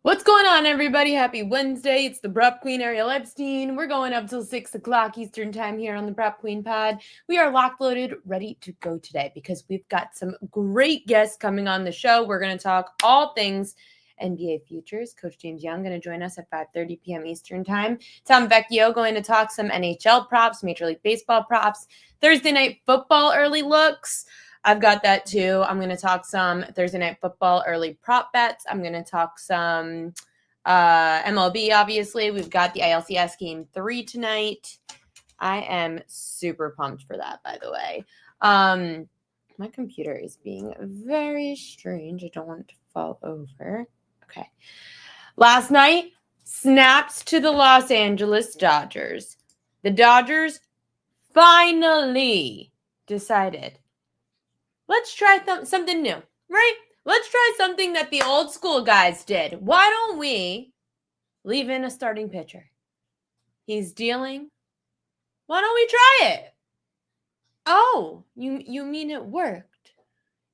What's going on, everybody? Happy Wednesday. It's the Prep Queen, Ariel Epstein. We're going up till 6 o'clock Eastern time here on the Prep Queen pod. We are locked, loaded, ready to go today because we've got some great guests coming on the show. We're going to talk all things NBA futures. Coach James Young going to join us at 5:30 p.m. Eastern time. Tom Vecchio going to talk some NHL props, Major League Baseball props, Thursday night football early looks. I've got that too. I'm going to talk some Thursday night football early prop bets. I'm going to talk some MLB, obviously. We've got the ALCS Game 3 tonight. I am super pumped for that, by the way. My computer is being very strange. I don't want it to fall over. Okay. Last night, snaps to the Los Angeles Dodgers. The Dodgers finally decided, let's try something new, right? Let's try something that the old school guys did. Why don't we leave in a starting pitcher? He's dealing. Why don't we try it? Oh, you mean it worked?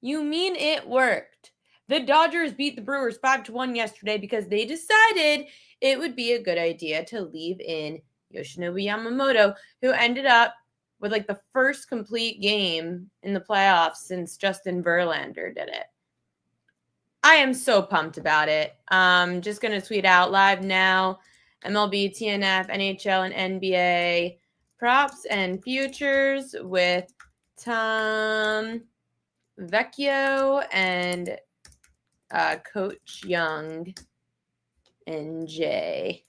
You mean it worked? The Dodgers beat the Brewers 5-1 yesterday because they decided it would be a good idea to leave in Yoshinobu Yamamoto, who ended up with like the first complete game in the playoffs since Justin Verlander did it. I am so pumped about it. Just going to tweet out live now. MLB, TNF, NHL, and NBA props and futures with Tom Vecchio and Coach Young and Jay.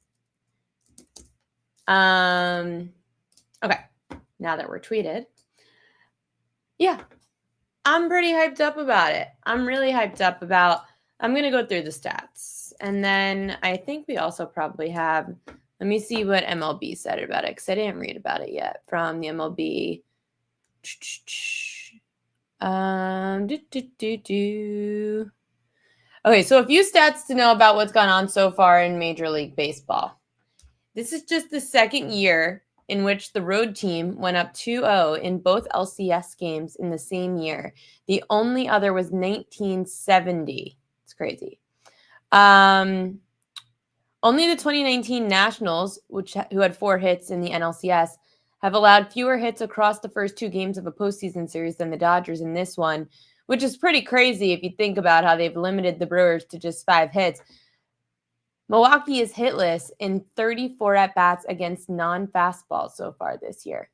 Okay. Now that we're tweeted. Yeah, I'm pretty hyped up about it. I'm really hyped up about, I'm going to go through the stats. And then I think we also probably have, let me see what MLB said about it, because I didn't read about it yet from the MLB. Okay, so a few stats to know about what's gone on so far in Major League Baseball. This is just the second year in which the road team went up 2-0 in both LCS games in the same year. The only other was 1970. It's crazy. Only the 2019 Nationals, who had 4 hits in the NLCS, have allowed fewer hits across the first 2 games of a postseason series than the Dodgers in this one, which is pretty crazy if you think about how they've limited the Brewers to just 5 hits. Milwaukee is hitless in 34 at-bats against non-fastballs so far this year.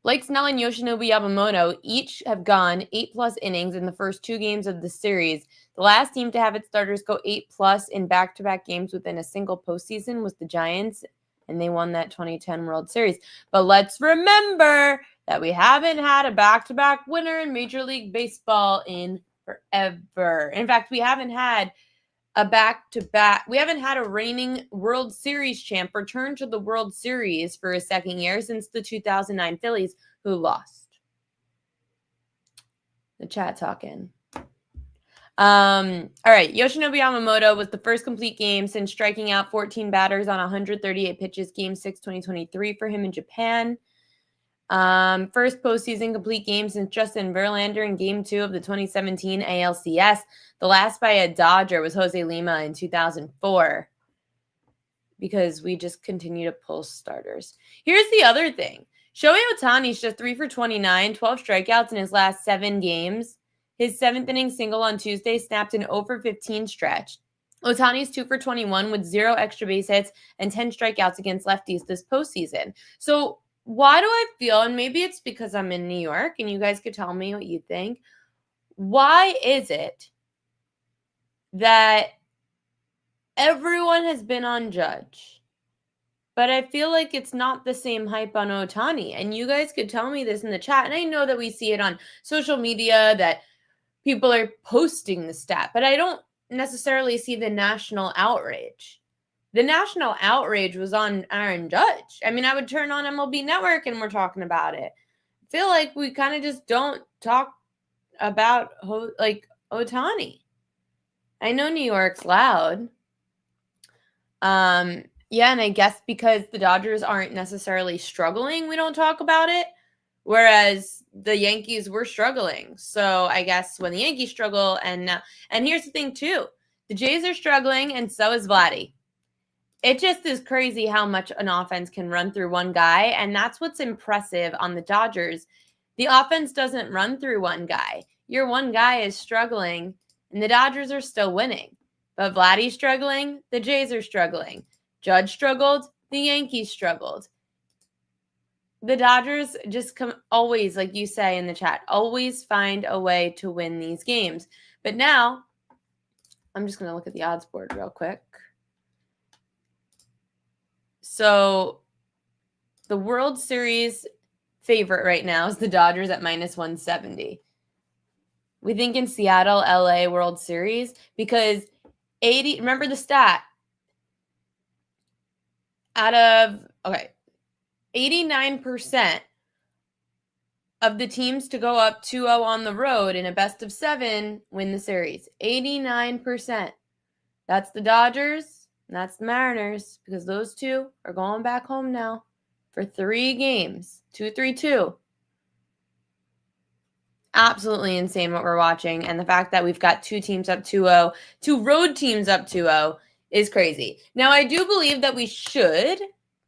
Blake Snell and Yoshinobu Yamamoto each have gone 8+ innings in the first 2 games of the series. The last team to have its starters go 8+ in back-to-back games within a single postseason was the Giants, and they won that 2010 World Series. But let's remember that we haven't had a back-to-back winner in Major League Baseball in forever. In fact, we haven't had a back-to-back. We haven't had a reigning World Series champ return to the World Series for a second year since the 2009 Phillies, who lost. The chat talking. All right. Yoshinobu Yamamoto was the first complete game since striking out 14 batters on 138 pitches, Game 6, 2023 for him in Japan. First postseason complete game since Justin Verlander in Game 2 of the 2017 ALCS. The last by a Dodger was Jose Lima in 2004, because we just continue to pull starters. Here's the other thing. Shohei Ohtani's just 3 for 29, 12 strikeouts in his last 7 games. His 7th inning single on Tuesday snapped an 0-for-15 stretch. Ohtani's 2 for 21 with 0 extra base hits and 10 strikeouts against lefties this postseason. So why do I feel, and maybe it's because I'm in New York and you guys could tell me what you think, why is it that everyone has been on Judge, but I feel like it's not the same hype on Ohtani? And you guys could tell me this in the chat. And I know that we see it on social media that people are posting the stat, but I don't necessarily see the national outrage. The national outrage was on Aaron Judge. I mean, I would turn on MLB Network and we're talking about it. I feel like we kind of just don't talk about like Ohtani. I know New York's loud. Yeah, and I guess because the Dodgers aren't necessarily struggling, we don't talk about it. Whereas the Yankees were struggling. So I guess when the Yankees struggle, and here's the thing too. The Jays are struggling, and so is Vladdy. It just is crazy how much an offense can run through one guy, and that's what's impressive on the Dodgers. The offense doesn't run through one guy. Your one guy is struggling, and the Dodgers are still winning. But Vladdy's struggling, the Jays are struggling. Judge struggled, the Yankees struggled. The Dodgers just always, like you say in the chat, always find a way to win these games. But now, I'm just going to look at the odds board real quick. So the World Series favorite right now is the Dodgers at -170. We think in Seattle, LA World Series because remember the stat? Out of, 89% of the teams to go up 2-0 on the road in a best of 7 win the series. 89%. That's the Dodgers, and that's the Mariners, because those two are going back home now for 3 games. 2-3-2. Absolutely insane what we're watching, and the fact that we've got 2 teams up 2-0, 2 road teams up 2-0 is crazy. Now, I do believe that we should,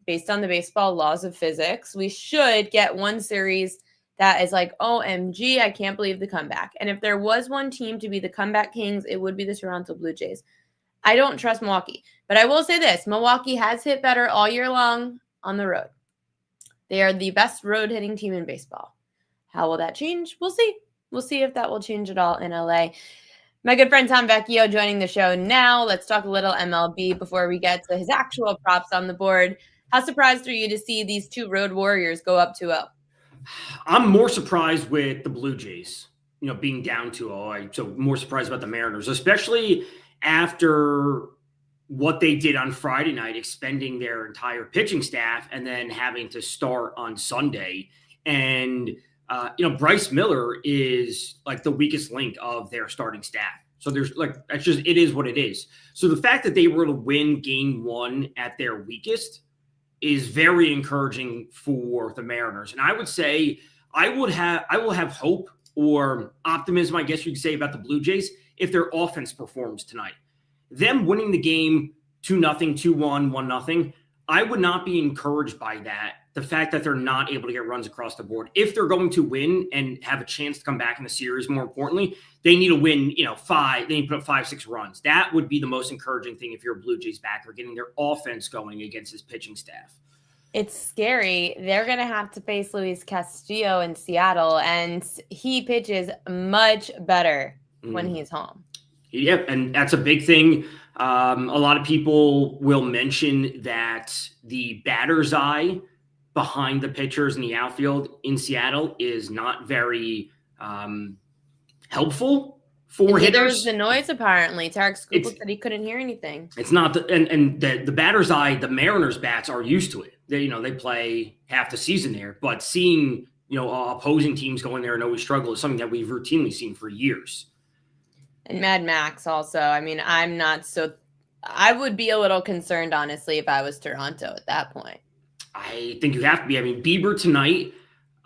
based on the baseball laws of physics, we should get one series that is like, OMG, I can't believe the comeback. And if there was one team to be the comeback kings, it would be the Toronto Blue Jays. I don't trust Milwaukee, but I will say this. Milwaukee has hit better all year long on the road. They are the best road hitting team in baseball. How will that change? We'll see. We'll see if that will change at all in LA. My good friend Tom Vecchio joining the show now. Let's talk a little MLB before we get to his actual props on the board. How surprised are you to see these 2 road warriors go up 2-0? I'm more surprised with the Blue Jays, being down 2-0. So more surprised about the Mariners, especially after what they did on Friday night, expending their entire pitching staff and then having to start on Sunday. And, Bryce Miller is like the weakest link of their starting staff. So it is what it is. So the fact that they were to win game 1 at their weakest is very encouraging for the Mariners. And I would say I will have hope or optimism, I guess you could say, about the Blue Jays if their offense performs tonight. Them winning the game 2-0, 2-1, 1-0, I would not be encouraged by that. The fact that they're not able to get runs across the board. If they're going to win and have a chance to come back in the series, more importantly, they need to win, 5, they need to put up 5-6 runs. That would be the most encouraging thing if you're a Blue Jays backer, getting their offense going against his pitching staff. It's scary. They're going to have to face Luis Castillo in Seattle, and he pitches much better when he's home. Yep, and that's a big thing. A lot of people will mention that the batter's eye behind the pitchers in the outfield in Seattle is not very helpful for hitters. There's the noise, apparently. Tarek Skubal said he couldn't hear anything. It's not the batter's eye, the Mariners bats are used to it. They play half the season there, but seeing, opposing teams go in there and always struggle is something that we've routinely seen for years. And Mad Max also. I mean, I would be a little concerned, honestly, if I was Toronto at that point. I think you have to be. I mean, Bieber tonight,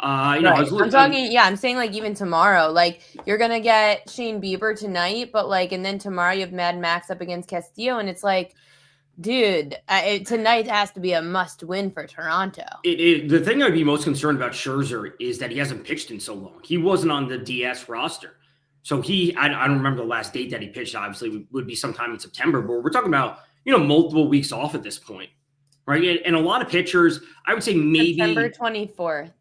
right. I'm saying like even tomorrow, like you're going to get Shane Bieber tonight, but and then tomorrow you have Mad Max up against Castillo. And it's like, dude, tonight has to be a must win for Toronto. The thing I'd be most concerned about Scherzer is that he hasn't pitched in so long. He wasn't on the DS roster. So I don't remember the last date that he pitched. Obviously, would be sometime in September. But we're talking about, multiple weeks off at this point, right? And a lot of pitchers, I would say maybe September 24th.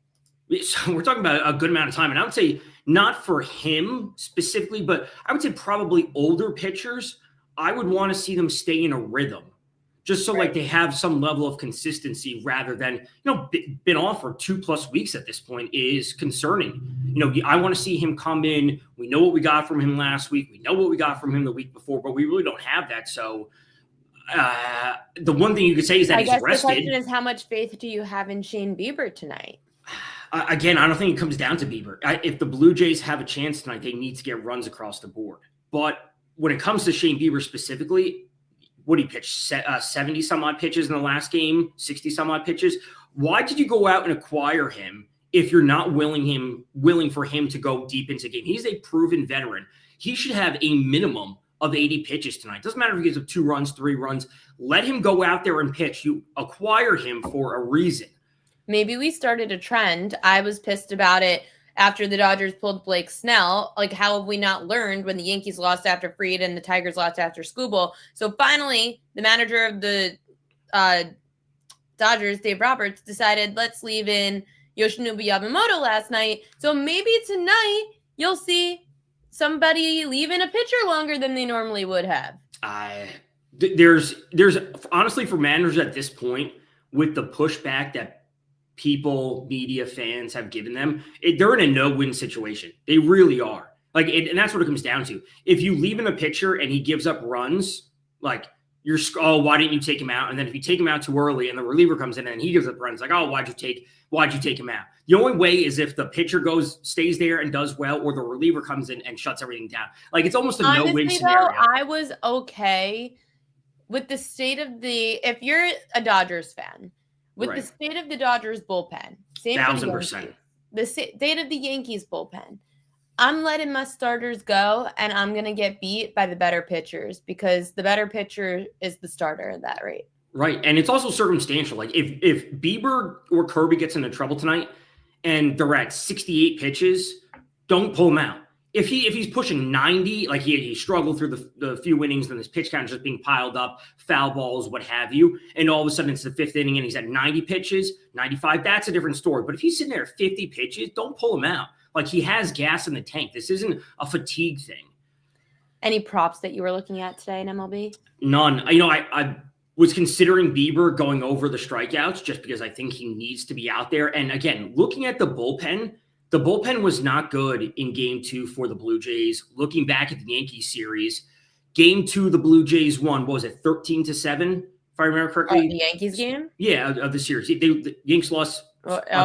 So we're talking about a good amount of time. And I would say not for him specifically, but I would say probably older pitchers, I would want to see them stay in a rhythm. Just so they have some level of consistency rather than, been off for 2+ weeks at this point is concerning. I want to see him come in. We know what we got from him last week. We know what we got from him the week before, but we really don't have that. So the one thing you could say is that he's rested. The question is, how much faith do you have in Shane Bieber tonight? Again, I don't think it comes down to Bieber. If the Blue Jays have a chance tonight, they need to get runs across the board. But when it comes to Shane Bieber specifically, what he pitched 70 some odd pitches in the last game, 60 some odd pitches. Why did you go out and acquire him if you're not willing for him to go deep into the game? He's a proven veteran. He should have a minimum of 80 pitches tonight. Doesn't matter if he gives up 2 runs, 3 runs. Let him go out there and pitch. You acquire him for a reason. Maybe we started a trend. I was pissed about it after the Dodgers pulled Blake Snell. Like, how have we not learned when the Yankees lost after Fried and the Tigers lost after Skubal? So finally, the manager of the Dodgers, Dave Roberts, decided let's leave in Yoshinobu Yamamoto last night. So maybe tonight you'll see somebody leave in a pitcher longer than they normally would have. There's honestly, for managers at this point, with the pushback that people, media, fans have given them, they're in a no-win situation. They really are. Like, and that's what it comes down to. If you leave in a pitcher and he gives up runs, like, why didn't you take him out? And then if you take him out too early and the reliever comes in and he gives up runs, like, why'd you take him out? The only way is if the pitcher stays there and does well, or the reliever comes in and shuts everything down. Like, it's almost a no-win scenario. I was okay with the state of if you're a Dodgers fan, with the state of the Dodgers bullpen, 1,000%. The state of the Yankees bullpen, I'm letting my starters go, and I'm going to get beat by the better pitchers because the better pitcher is the starter at that rate. Right. And it's also circumstantial. Like, if Bieber or Kirby gets into trouble tonight and they're at 68 pitches, don't pull him out. If he's pushing 90, like he struggled through the few innings and his pitch count just being piled up, foul balls, what have you, and all of a sudden it's the 5th inning and he's at 90 pitches, 95, that's a different story. But if he's sitting there at 50 pitches, don't pull him out. Like, he has gas in the tank. This isn't a fatigue thing. Any props that you were looking at today in MLB? None. I was considering Bieber going over the strikeouts just because I think he needs to be out there. And again, looking at the bullpen was not good in Game 2 for the Blue Jays. Looking back at the Yankees series, Game 2, the Blue Jays won, what was it, 13-7, if I remember correctly? The Yankees game? Yeah, of the series. The Yankees lost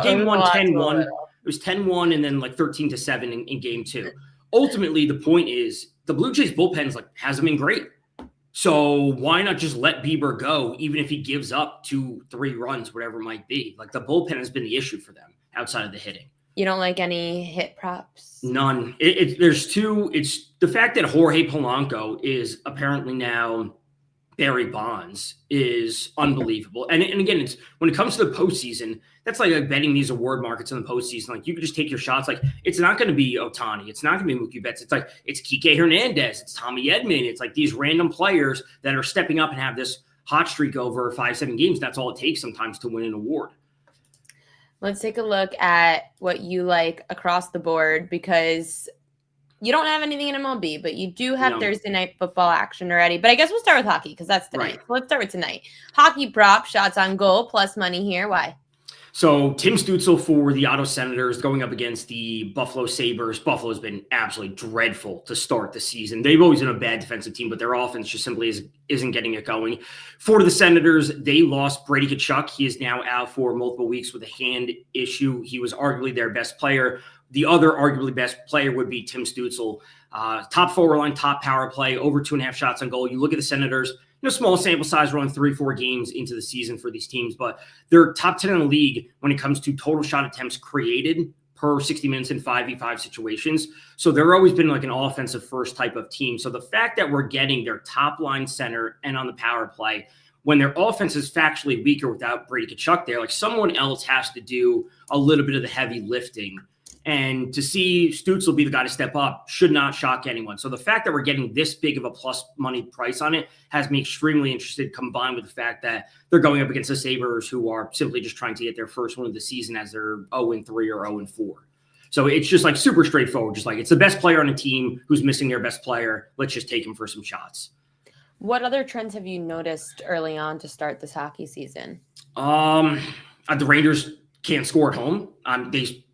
Game 1, 10-1. It was 10-1 and then like 13-7 in Game 2. Ultimately, the point is the Blue Jays bullpen's hasn't been great. So why not just let Bieber go, even if he gives up 2-3 runs, whatever it might be? Like, the bullpen has been the issue for them outside of the hitting. You don't like any hit props? None. There's 2. It's the fact that Jorge Polanco is apparently now Barry Bonds is unbelievable. And again, it's when it comes to the postseason, that's like betting these award markets in the postseason. Like, you could just take your shots. Like, it's not going to be Ohtani. It's not going to be Mookie Betts. It's Kike Hernandez. It's Tommy Edman. It's like these random players that are stepping up and have this hot streak over 5-7 games. That's all it takes sometimes to win an award. Let's take a look at what you like across the board, because you don't have anything in MLB, but you do have Thursday night football action already. But I guess we'll start with hockey because that's tonight. Right. So let's start with tonight. Hockey prop, shots on goal, plus money here. Why? So Tim Stützle for the Ottawa Senators going up against the Buffalo Sabres. Buffalo's been absolutely dreadful to start the season. They've always been a bad defensive team, but their offense just simply isn't getting it going. For the Senators, they lost Brady Tkachuk. He is now out for multiple weeks with a hand issue. He was arguably their best player. The other arguably best player would be Tim Stützle. Top forward line, top power play, over 2.5 shots on goal. You look at the Senators, small sample size, we're only 3-4 games into the season for these teams, but they're top 10 in the league when it comes to total shot attempts created per 60 minutes in 5v5 situations. So they're always been like an offensive first type of team. So the fact that we're getting their top line center and on the power play when their offense is factually weaker without Brady Tkachuk there, like, someone else has to do a little bit of the heavy lifting. And to see Stützle be the guy to step up should not shock anyone. So the fact that we're getting this big of a plus money price on it has me extremely interested, combined with the fact that they're going up against the Sabres, who are simply just trying to get their first win of the season as they're 0-3 or 0-4. So it's just like super straightforward. Just like, it's the best player on a team who's missing their best player. Let's just take him for some shots. What other trends have you noticed early on to start this hockey season? The Rangers can't score at home.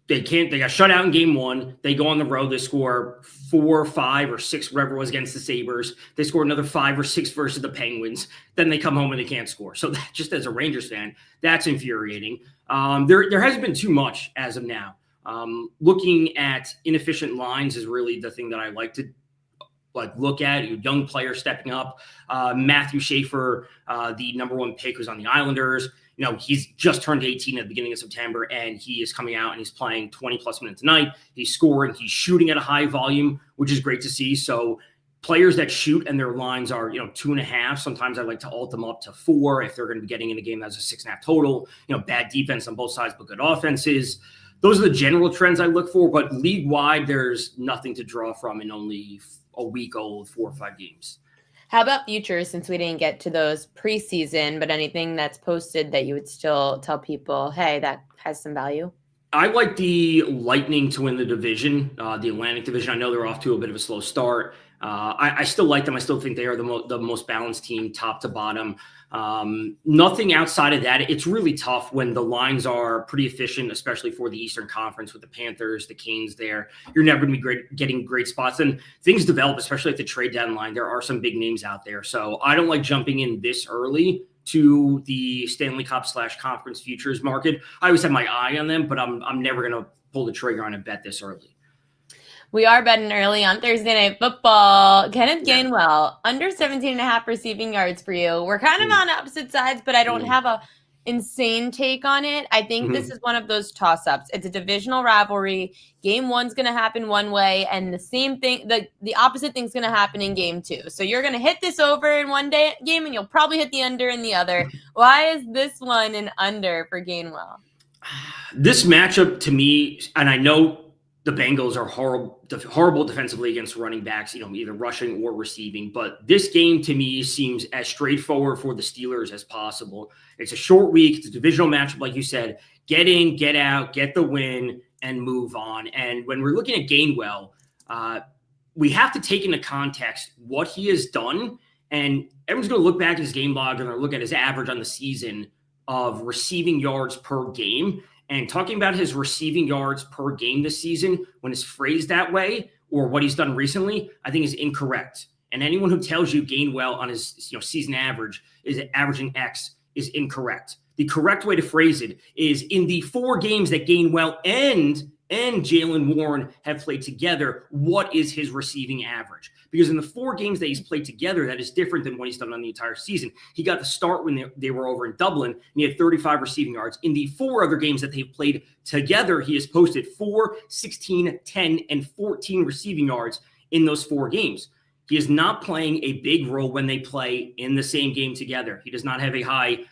They can't. They got shut out in Game 1. They go on the road. They score 4, 5, or 6, whatever it was, against the Sabres. They score another 5 or 6 versus the Penguins. Then they come home and they can't score. So that, just as a Rangers fan, that's infuriating. There hasn't been too much as of now. Looking at inefficient lines is really the thing that I like to look at. A young player stepping up. Matthew Schaefer, the number 1 pick, who's on the Islanders. He's just turned 18 at the beginning of September, and he is coming out and he's playing 20-plus minutes a night. He's scoring. He's shooting at a high volume, which is great to see. So players that shoot and their lines are, 2.5. Sometimes I like to alt them up to 4 if they're going to be getting in a game that's a 6.5 total. Bad defense on both sides, but good offenses. Those are the general trends I look for. But league wide, there's nothing to draw from in only a week old 4 or 5 games. How about futures, since we didn't get to those preseason, but anything that's posted that you would still tell people, hey, that has some value? I like the Lightning to win the division, the Atlantic Division. I know they're off to a bit of a slow start. I still like them. I still think they are the most balanced team, top to bottom. Nothing outside of that. It's really tough when the lines are pretty efficient, especially for the Eastern Conference with the Panthers, the Canes there. You're never going to be getting great spots. And things develop, especially at the trade deadline. There are some big names out there. So I don't like jumping in this early to the Stanley Cup / conference futures market. I always have my eye on them, but I'm never going to pull the trigger on a bet this early. We are betting early on Thursday Night Football. Kenneth Gainwell, under 17.5 receiving yards for you. We're kind of on opposite sides, but I don't have a insane take on it. I think this is one of those toss-ups. It's a divisional rivalry. Game 1's going to happen one way, and the same thing, the opposite thing's going to happen in game 2. So you're going to hit this over in one game, and you'll probably hit the under in the other. Why is this one an under for Gainwell? This matchup to me, and I know the Bengals are horrible defensively against running backs, either rushing or receiving. But this game to me seems as straightforward for the Steelers as possible. It's a short week. It's a divisional matchup, like you said. Get in, get out, get the win, and move on. And when we're looking at Gainwell, we have to take into context what he has done. And everyone's going to look back at his game log and look at his average on the season of receiving yards per game. And talking about his receiving yards per game this season, when it's phrased that way, or what he's done recently, I think is incorrect. And anyone who tells you Gainwell on his season average is averaging X is incorrect. The correct way to phrase it is in the 4 games that Gainwell and Jaylen Warren have played together, what is his receiving average? Because in the 4 games that he's played together, that is different than what he's done on the entire season. He got the start when they were over in Dublin, and he had 35 receiving yards. In the 4 other games that they've played together, he has posted 4, 16, 10, and 14 receiving yards in those 4 games. He is not playing a big role when they play in the same game together. He does not have a high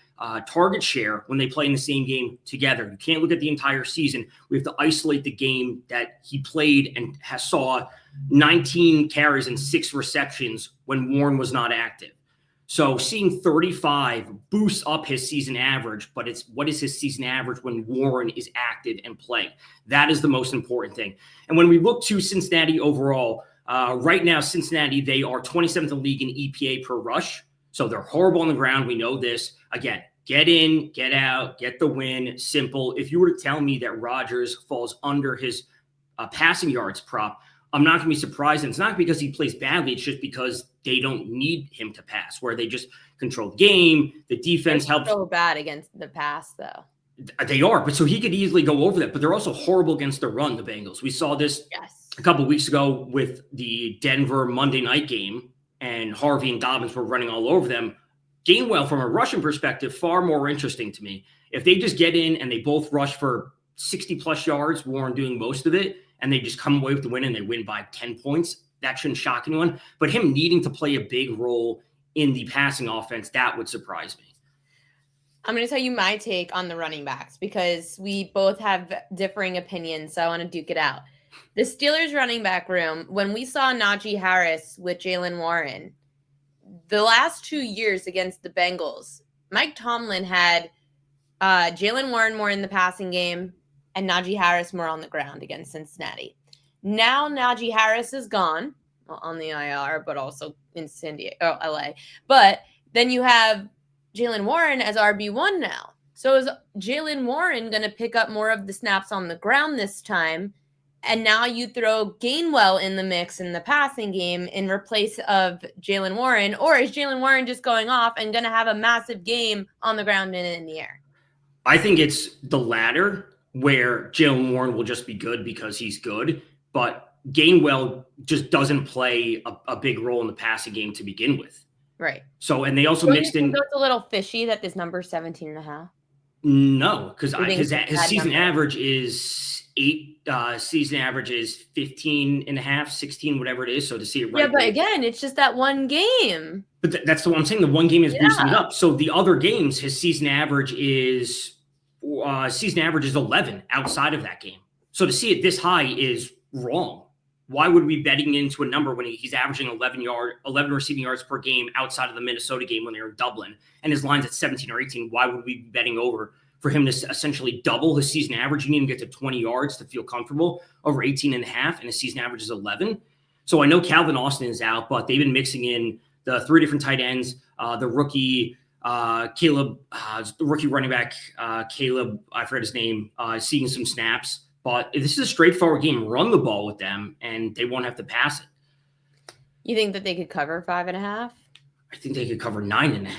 target share when they play in the same game together. You can't look at the entire season. We have to isolate the game that he played and saw 19 carries and 6 receptions when Warren was not active. So seeing 35 boosts up his season average, but it's what is his season average when Warren is active and playing? That is the most important thing. And when we look to Cincinnati overall, right now, Cincinnati, they are 27th in the league in EPA per rush. So they're horrible on the ground. We know this. Again, get in, get out, get the win. Simple. If you were to tell me that Rodgers falls under his passing yards prop, I'm not going to be surprised. And it's not because he plays badly. It's just because they don't need him to pass, where they just control the game. The defense helps. So bad against the pass, though. They are. But so he could easily go over that. But they're also horrible against the run, the Bengals. We saw this a couple of weeks ago with the Denver Monday night game, and Harvey and Dobbins were running all over them. Gainwell, from a rushing perspective, far more interesting to me. If they just get in and they both rush for 60-plus yards, Warren doing most of it, and they just come away with the win and they win by 10 points, that shouldn't shock anyone. But him needing to play a big role in the passing offense, that would surprise me. I'm going to tell you my take on the running backs because we both have differing opinions, so I want to duke it out. The Steelers running back room, when we saw Najee Harris with Jaylen Warren, the last 2 years against the Bengals, Mike Tomlin had Jaylen Warren more in the passing game and Najee Harris more on the ground against Cincinnati. Now Najee Harris is gone on the IR, but also in LA. But then you have Jaylen Warren as RB1 now. So is Jaylen Warren going to pick up more of the snaps on the ground this time? And now you throw Gainwell in the mix in the passing game in replace of Jaylen Warren, or is Jaylen Warren just going off and going to have a massive game on the ground and in the air? I think it's the latter, where Jaylen Warren will just be good because he's good, but Gainwell just doesn't play a big role in the passing game to begin with. Right. So, and they also mixed in. So it's a little fishy that this number is 17.5. No, because his season average is season average is 15 and a half, 16, whatever it is. So to see it right. Yeah, but again, it's just that one game. But that's the one I'm saying. The one game is boosting it up. So the other games, his season average is 11 outside of that game. So to see it this high is wrong. Why would we be betting into a number when he's averaging 11 receiving yards per game outside of the Minnesota game when they were in Dublin, and his line's at 17 or 18? Why would we be betting over for him to essentially double his season average? You need to get to 20 yards to feel comfortable over 18 and a half, and his season average is 11. So I know Calvin Austin is out, but they've been mixing in the 3 different tight ends, the rookie Caleb, the rookie running back Caleb, I forget his name, seeing some snaps. But this is a straightforward game. Run the ball with them, and they won't have to pass it. You think that they could cover 5.5? I think they could cover 9.5. Wow.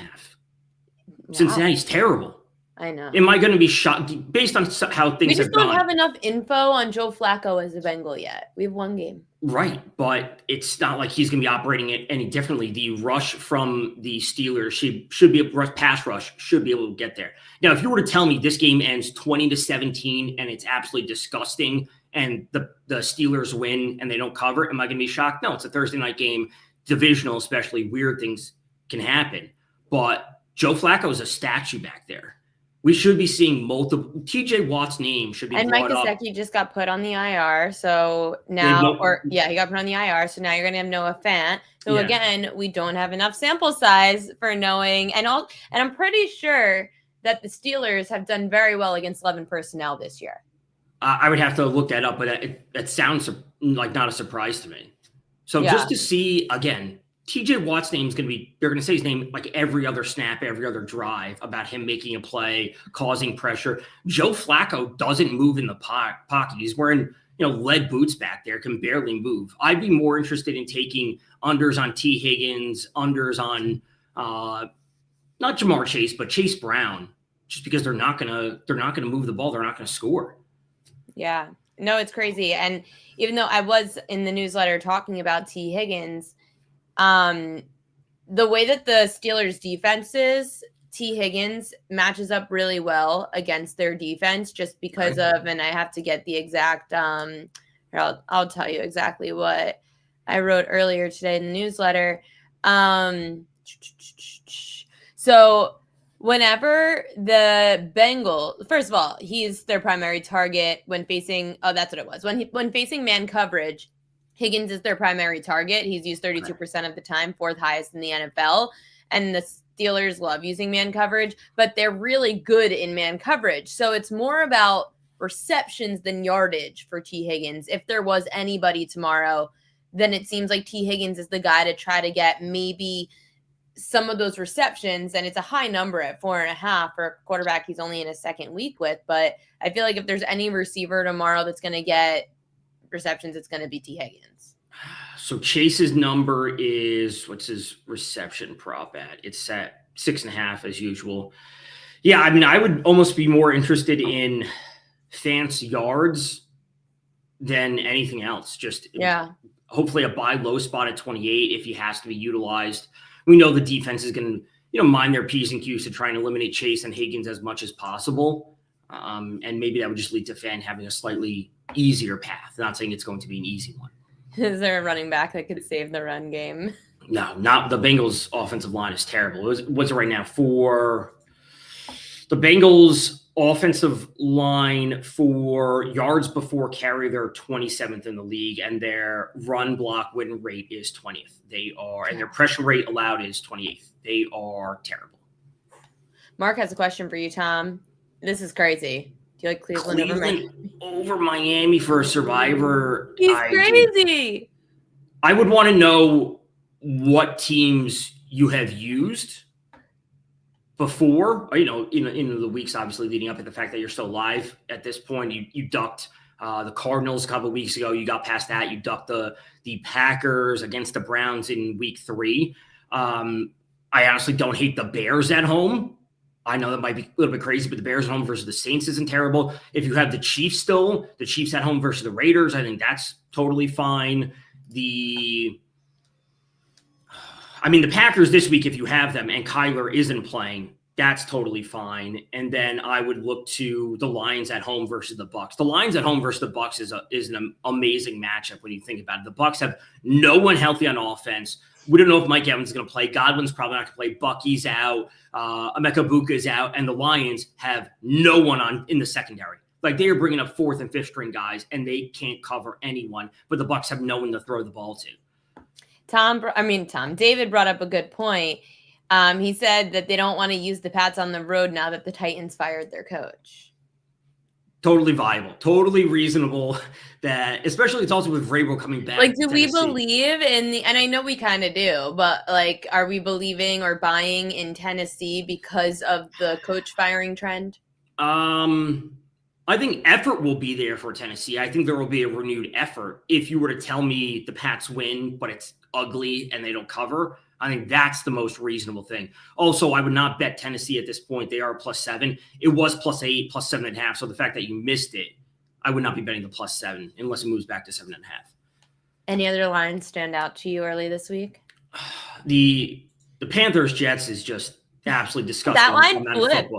Cincinnati's terrible. I know. Am I going to be shocked based on how things have gone? We just don't have enough info on Joe Flacco as a Bengal yet. We have one game. Right, but it's not like he's going to be operating it any differently. The rush from the Steelers should be a pass rush, should be able to get there. Now, if you were to tell me this game ends 20-17 and it's absolutely disgusting and the Steelers win and they don't cover, am I going to be shocked? No, it's a Thursday night game, divisional especially, weird things can happen. But Joe Flacco is a statue back there. We should be seeing multiple. TJ Watt's name should be brought up. And Mike Gesicki just got put on the IR, so now, he got put on the IR, so now you're going to have Noah Fant. So again, we don't have enough sample size for knowing, and I'm pretty sure that the Steelers have done very well against 11 personnel this year. I would have to look that up, but it sounds like not a surprise to me. So just to see again. TJ Watt's name is going to be, they're going to say his name like every other snap, every other drive about him making a play, causing pressure. Joe Flacco doesn't move in the pocket. He's wearing, lead boots back there, can barely move. I'd be more interested in taking unders on T. Higgins, unders on not Jamar Chase, but Chase Brown, just because they're not going to move the ball. They're not going to score. Yeah, no, it's crazy. And even though I was in the newsletter talking about T. Higgins, the way that the Steelers defense is, T. Higgins matches up really well against their defense just because of, and I have to get the exact, I'll tell you exactly what I wrote earlier today in the newsletter. So whenever the Bengals, first of all, he's their primary target when facing, that's what it was. When facing man coverage, Higgins is their primary target. He's used 32% of the time, 4th highest in the NFL. And the Steelers love using man coverage, but they're really good in man coverage. So it's more about receptions than yardage for T. Higgins. If there was anybody tomorrow, then it seems like T. Higgins is the guy to try to get maybe some of those receptions. And it's a high number at 4.5 for a quarterback he's only in his second week with. But I feel like if there's any receiver tomorrow that's going to get receptions, it's going to be T. Higgins. So Chase's number is, what's his reception prop at? It's at 6.5 as usual. Yeah, I mean, I would almost be more interested in Fant's yards than anything else. Just hopefully a buy low spot at 28 if he has to be utilized. We know the defense is going to, mind their P's and Q's to try and eliminate Chase and Higgins as much as possible. And maybe that would just lead to Fant having a slightly easier path. Not saying it's going to be an easy one. Is there a running back that could save the run game? No, not the Bengals' offensive line is terrible. What's it right now? For the Bengals' offensive line for yards before carry, they're 27th in the league, and their run block win rate is 20th. And their pressure rate allowed is 28th. They are terrible. Mark has a question for you, Tom. This is crazy. Do you like Cleveland over Miami for a survivor? He's crazy. I would want to know what teams you have used before, in the weeks obviously leading up to the fact that you're still live at this point. You ducked the Cardinals a couple of weeks ago. You got past that. You ducked the Packers against the Browns in week 3. I honestly don't hate the Bears at home. I know that might be a little bit crazy, but the Bears at home versus the Saints isn't terrible. If you have the Chiefs the Chiefs at home versus the Raiders, I think that's totally fine. The Packers this week, if you have them and Kyler isn't playing, That's totally fine. And then I would look to the Lions at home versus the Bucs. The Lions at home versus the Bucs is an amazing matchup when you think about it. The Bucs have no one healthy on offense. We don't know if Mike Evans is going to play. Godwin's probably not going to play. Bucky's out. Emeka Buka is out. And the Lions have no one in the secondary. Like, they are bringing up 4th and 5th string guys, and they can't cover anyone. But the Bucs have no one to throw the ball to. David brought up a good point. He said that they don't want to use the Pats on the road now that the Titans fired their coach. Totally viable, totally reasonable. That, especially, it's also with Vrabel coming back. Like, do we believe and I know we kind of do, but like, are we believing or buying in Tennessee because of the coach firing trend? I think effort will be there for Tennessee. I think there will be a renewed effort. If you were to tell me the Pats win, but it's ugly and they don't cover, I think that's the most reasonable thing. Also, I would not bet Tennessee at this point. They are +7. It was +8, +7.5. So the fact that you missed it, I would not be betting the +7 unless it moves back to 7.5. Any other lines stand out to you early this week? The Panthers Jets is just absolutely disgusting. That line flipped.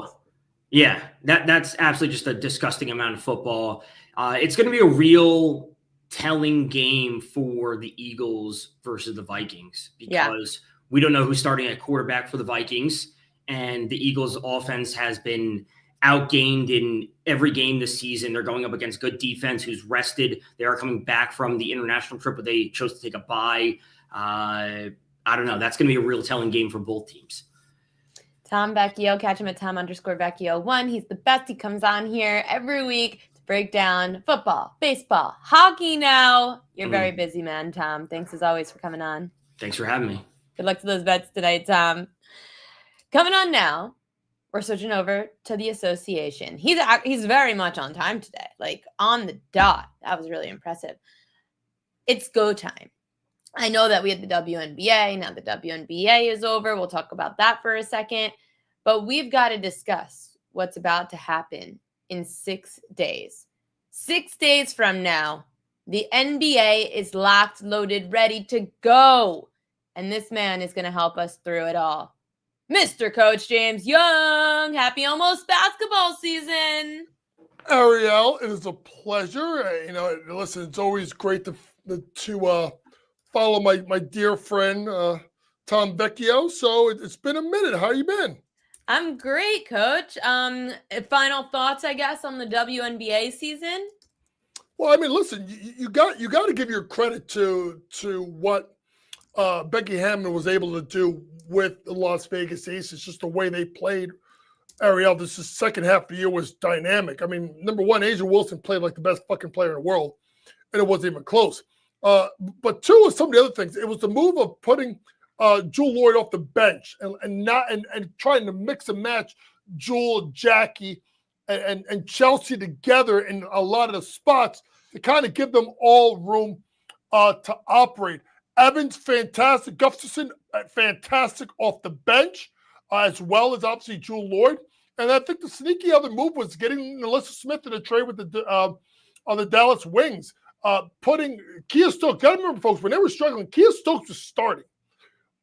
Yeah, that's absolutely just a disgusting amount of football. It's going to be a real telling game for the Eagles versus the Vikings because we don't know who's starting at quarterback for the Vikings, and the Eagles' offense has been outgained in every game this season. They're going up against good defense who's rested. They are coming back from the international trip, but they chose to take a bye. I don't know. That's going to be a real telling game for both teams. Tom Vecchio, catch him at Tom_Vecchio1. He's the best. He comes on here every week to break down football, baseball, hockey now. You're very busy, man, Tom. Thanks as always for coming on. Thanks for having me. Good luck to those bets tonight, Tom. Coming on now, we're switching over to the association. He's very much on time today, like on the dot. That was really impressive. It's go time. I know that we had the WNBA. Now the WNBA is over. We'll talk about that for a second. But we've got to discuss what's about to happen in 6 days. 6 days from now, the NBA is locked, loaded, ready to go. And this man is going to help us through it all. Mr. Coach James Young, happy almost basketball season. Ariel, it is a pleasure. Listen, it's always great to follow my dear friend, Tom Vecchio. So it's been a minute. How you been? I'm great, Coach. Final thoughts, I guess, on the WNBA season? Well, I mean, listen, you got to give your credit to what Becky Hammon was able to do with the Las Vegas Aces, just the way they played. Ariel, this is second half of the year was dynamic. I mean, number one, Asia Wilson played like the best fucking player in the world, and it wasn't even close. But two was some of the other things. It was the move of putting Jewel Lloyd off the bench and trying to mix and match Jewel, Jackie, and Chelsea together in a lot of the spots to kind of give them all room to operate. Evans, fantastic. Gustafson, fantastic off the bench, as well as obviously Jewel Lloyd. And I think the sneaky other move was getting Melissa Smith in a trade with the Dallas Wings. Putting Kia Stokes, gotta remember, folks, when they were struggling, Kia Stokes was starting.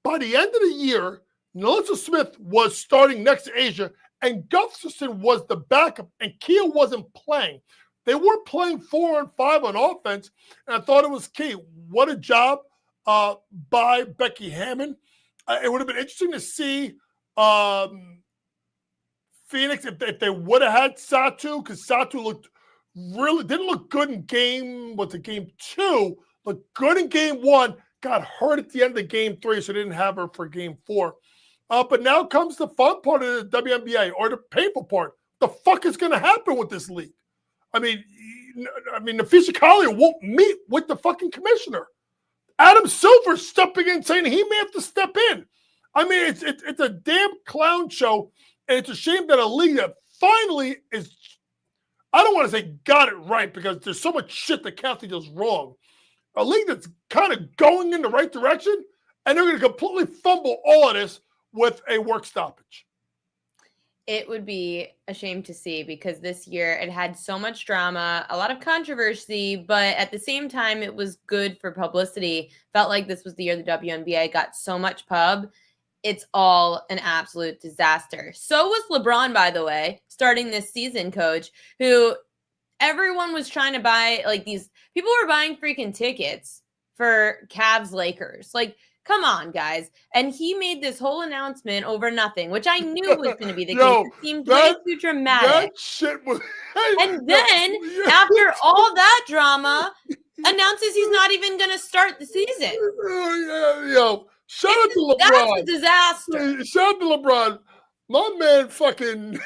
By the end of the year, Melissa Smith was starting next to Asia, and Gustafson was the backup, and Kia wasn't playing. They were playing 4-on-5 on offense, and I thought it was key. What a job by Becky Hammon. It would have been interesting to see Phoenix if they would have had Satu, because Satu didn't look good in game 2, looked good in game 1, got hurt at the end of game 3, so didn't have her for game 4. But now comes the fun part of the WNBA, or the painful part. The fuck is going to happen with this league? I mean, Nafisa Collier won't meet with the fucking commissioner. Adam Silver stepping in saying he may have to step in. I mean, it's a damn clown show, and it's a shame that a league that finally is, I don't want to say got it right because there's so much shit that Kathy does wrong. A league that's kind of going in the right direction, and they're going to completely fumble all of this with a work stoppage. It would be a shame to see because this year it had so much drama, a lot of controversy, but at the same time, it was good for publicity. Felt like this was the year the WNBA got so much pub. it's all an absolute disaster. So was LeBron, by the way, starting this season, coach, who everyone was trying to buy, like, these people were buying freaking tickets for Cavs Lakers. Like, come on, guys. And he made this whole announcement over nothing, which I knew was going to be the case. It seemed way too dramatic. That shit was. And then, after all that drama, announces he's not even going to start the season. Shout out to LeBron. That's a disaster. Shout out to LeBron. My man fucking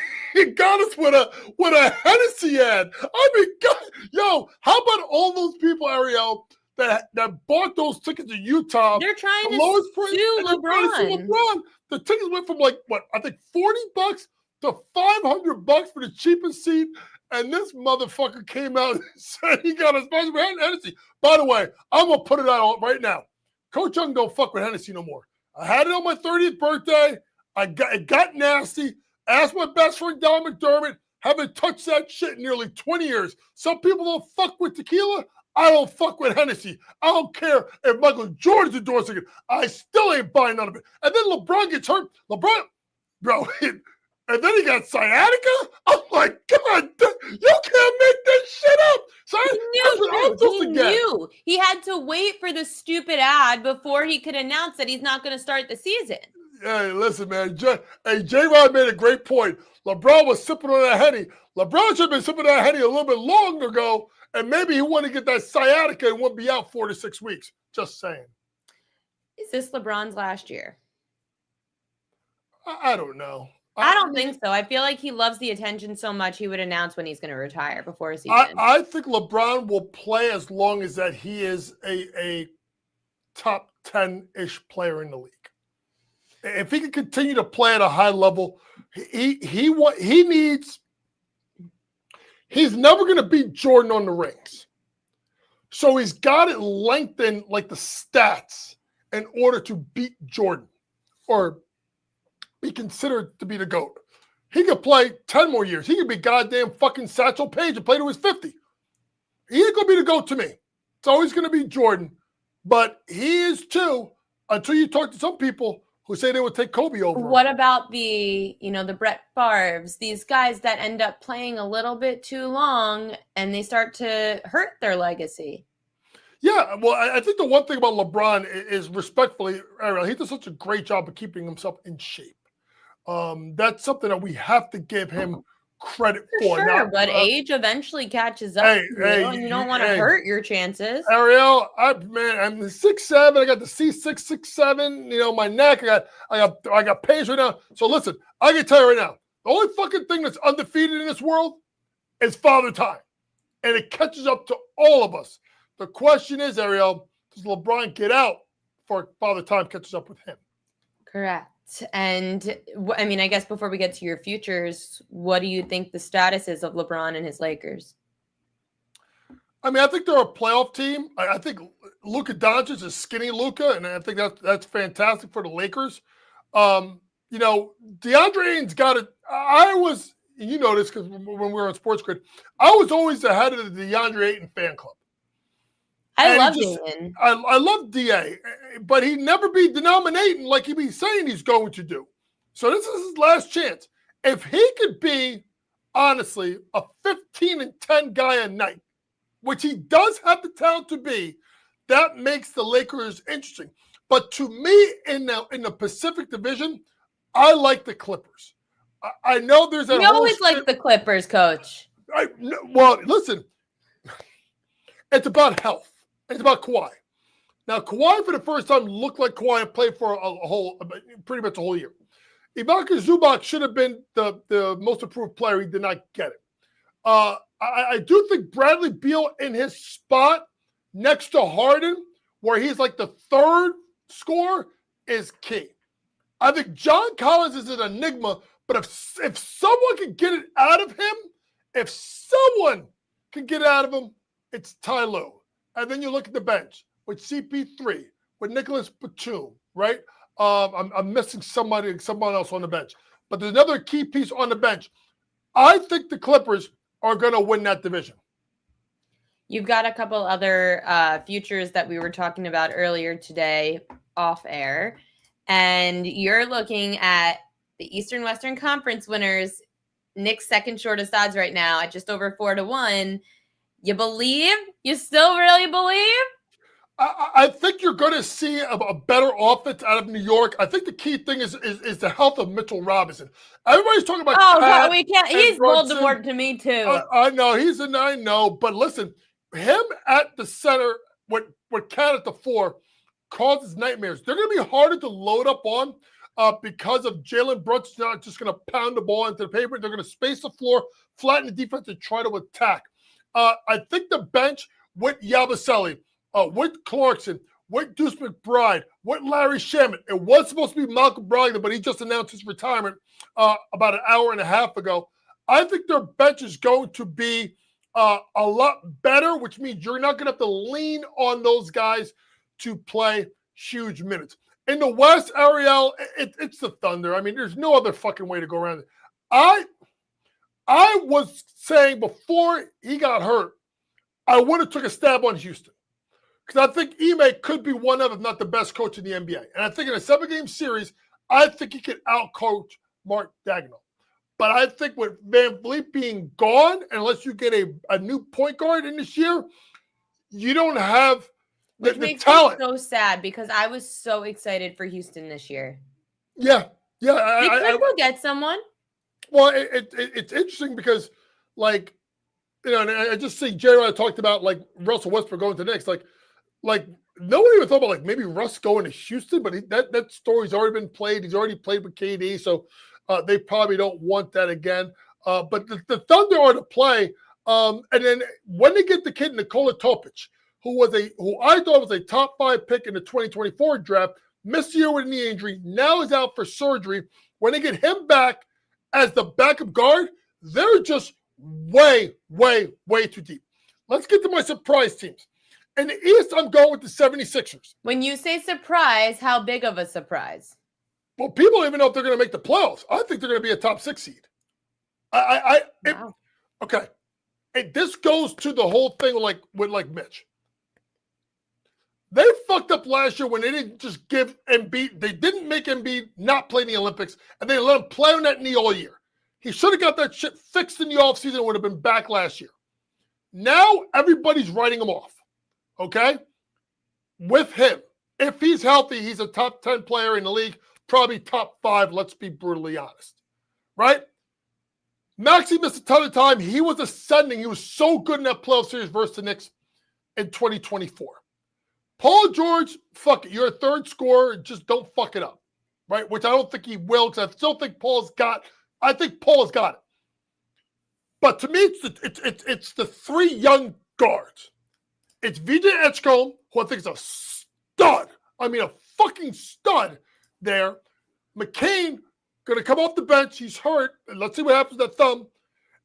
got us with a Hennessy ad. I mean, God, how about all those people, Ariel, that bought those tickets to Utah? They're trying to sue LeBron. The tickets went from I think $40 to $500 for the cheapest seat. And this motherfucker came out and said he got a sponsor with Hennessy. By the way, I'm going to put it out right now. Coach Young don't fuck with Hennessy no more. I had it on my 30th birthday. It got nasty. Asked my best friend, Don McDermott. Haven't touched that shit in nearly 20 years. Some people don't fuck with tequila. I don't fuck with Hennessy. I don't care if Michael Jordan's endorsing it. I still ain't buying none of it. And then LeBron gets hurt. Bro, and then he got sciatica? I'm like, God, you can't make this shit up. So he knew. He had to wait for the stupid ad before he could announce that he's not going to start the season. Hey, listen, man. J-Rod made a great point. LeBron was sipping on that Henny. LeBron should have been sipping on that Henny a little bit longer ago, and maybe he wanted to get that sciatica and wouldn't be out 4 to 6 weeks. Just saying. Is this LeBron's last year? I don't know. I don't think so. I feel like he loves the attention so much he would announce when he's going to retire before a season. I think LeBron will play as long as that he is a top 10-ish player in the league. If he can continue to play at a high level, he's never going to beat Jordan on the rings. So he's got to lengthen like the stats in order to beat Jordan or be considered to be the GOAT. He could play 10 more years. He could be goddamn fucking Satchel Paige and play to his 50. He ain't going to be the GOAT to me. It's always going to be Jordan. But he is too, until you talk to some people who say they would take Kobe over. What about the Brett Favres, these guys that end up playing a little bit too long and they start to hurt their legacy? Yeah, well, I think the one thing about LeBron is respectfully, Ariel, he does such a great job of keeping himself in shape. That's something that we have to give him credit for. Sure, now, but age eventually catches up to you, and you don't want to hurt your chances. Ariel, I'm 6'7". I got the C6, 6'7". My neck. I got pains right now. So listen, I can tell you right now, the only fucking thing that's undefeated in this world is Father Time, and it catches up to all of us. The question is, Ariel, does LeBron get out before Father Time catches up with him? Correct. And I mean, I guess before we get to your futures, what do you think the status is of LeBron and his Lakers? I mean, I think they're a playoff team. I think Luka Doncic is skinny Luka, and I think that's fantastic for the Lakers. DeAndre Ayton's got it. I was, you know this because when we were on Sports Grid, I was always the head of the DeAndre Ayton fan club. I love Ayton. I love DA, but he'd never be denominating like he be saying he's going to do. So this is his last chance. If he could be, honestly, a 15-10 guy a night, which he does have the talent to be, that makes the Lakers interesting. But to me, in the Pacific Division, I like the Clippers. I know there's that. You always like the Clippers, Coach. Well, listen, it's about health. It's about Kawhi. Now, Kawhi for the first time looked like Kawhi and played for pretty much a whole year. Ivica Zubac should have been the most improved player. He did not get it. I do think Bradley Beal in his spot next to Harden, where he's like the third scorer, is key. I think John Collins is an enigma, but if someone can get it out of him, it's Ty Lue. And then you look at the bench with CP3, with Nicholas Batum, right? I'm missing someone else on the bench. But there's another key piece on the bench. I think the Clippers are going to win that division. You've got a couple other futures that we were talking about earlier today off air. and you're looking at the Eastern Western Conference winners. Nick's second shortest odds right now at just over 4-1. You believe? You still really believe? I think you're going to see a better offense out of New York. I think the key thing is the health of Mitchell Robinson. Everybody's talking about God, we can't. He's Brunson. Voldemort to me too. I know I know, but listen, him at the center with Cat at the 4 causes nightmares. They're going to be harder to load up on because of Jalen Brunson's not just going to pound the ball into the paper. They're going to space the floor, flatten the defense, and try to attack. I think the bench with Yabusele, with Clarkson, with Deuce McBride, with Larry Shaman. It was supposed to be Malcolm Brogdon, but he just announced his retirement about an hour and a half ago. I think their bench is going to be a lot better, which means you're not going to have to lean on those guys to play huge minutes. In the West, Ariel, it's the Thunder. I mean, there's no other fucking way to go around it. I was saying before he got hurt, I would have took a stab on Houston. Because I think Ime could be one of, if not the best coach in the NBA. And I think in a 7-game series, I think he could outcoach Mark Daigneault. But I think with Van Vliet being gone, unless you get a new point guard in this year, you don't have the makes talent. Me so sad because I was so excited for Houston this year. Yeah. They could go get someone. Well, it's interesting because, like, you know, and I just see J-Rod talked about, like, Russell Westbrook going to the Knicks. Like nobody even thought about, like, maybe Russ going to Houston, but that story's already been played. He's already played with KD, so they probably don't want that again. But the Thunder are to play. And then when they get the kid Nikola Topic, who I thought was a top 5 pick in the 2024 draft, missed a year with a knee injury, now is out for surgery. When they get him back as the backup guard, they're just way, way, way too deep. Let's get to my surprise teams. In the East, I'm going with the 76ers. When you say surprise, how big of a surprise? Well, people don't even know if they're going to make the playoffs. I think they're going to be a top 6 seed. Wow. Okay. This goes to the whole thing with Mitch. They fucked up last year when they didn't just give Embiid. They didn't make Embiid not play in the Olympics, and they let him play on that knee all year. He should have got that shit fixed in the offseason and would have been back last year. Now everybody's writing him off. Okay? With him. If he's healthy, he's a top 10 player in the league, probably top 5, let's be brutally honest. Right? Maxey missed a ton of time. He was ascending. He was so good in that playoff series versus the Knicks in 2024. Paul George, fuck it. You're a third scorer. Just don't fuck it up. Right? Which I don't think he will, because I still think Paul's got it. But to me, it's the 3 young guards. It's VJ Edgecombe, who I think is a stud. I mean, a fucking stud there. McCain, going to come off the bench. He's hurt. And let's see what happens with that thumb.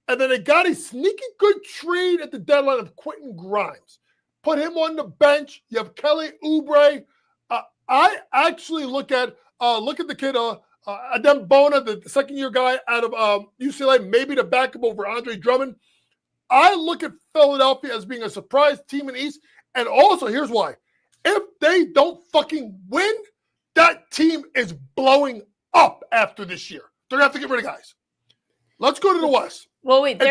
And then they got a sneaky good trade at the deadline of Quentin Grimes. Put him on the bench. You have Kelly Oubre. I actually look at the kid, Adem Bona, the second-year guy out of UCLA, maybe the backup over Andre Drummond. I look at Philadelphia as being a surprise team in the East. And also, here's why. If they don't fucking win, that team is blowing up after this year. They're going to have to get rid of guys. Let's go to the West. Well, wait,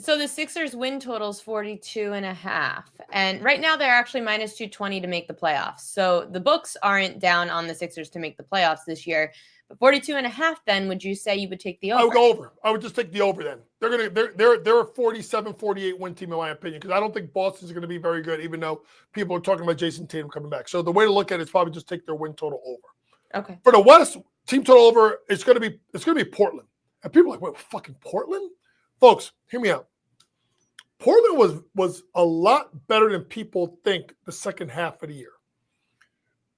so the Sixers win total is 42.5. And right now they're actually minus 220 to make the playoffs. So the books aren't down on the Sixers to make the playoffs this year. But 42.5, then, would you say you would take the over? I would go over. I would just take the over then. They're a 47, 48 win team in my opinion, because I don't think Boston's going to be very good, even though people are talking about Jason Tatum coming back. So the way to look at it is probably just take their win total over. Okay. For the West, team total over, it's going to be Portland. And people are like, wait, fucking Portland? Folks, hear me out. Portland was a lot better than people think the second half of the year.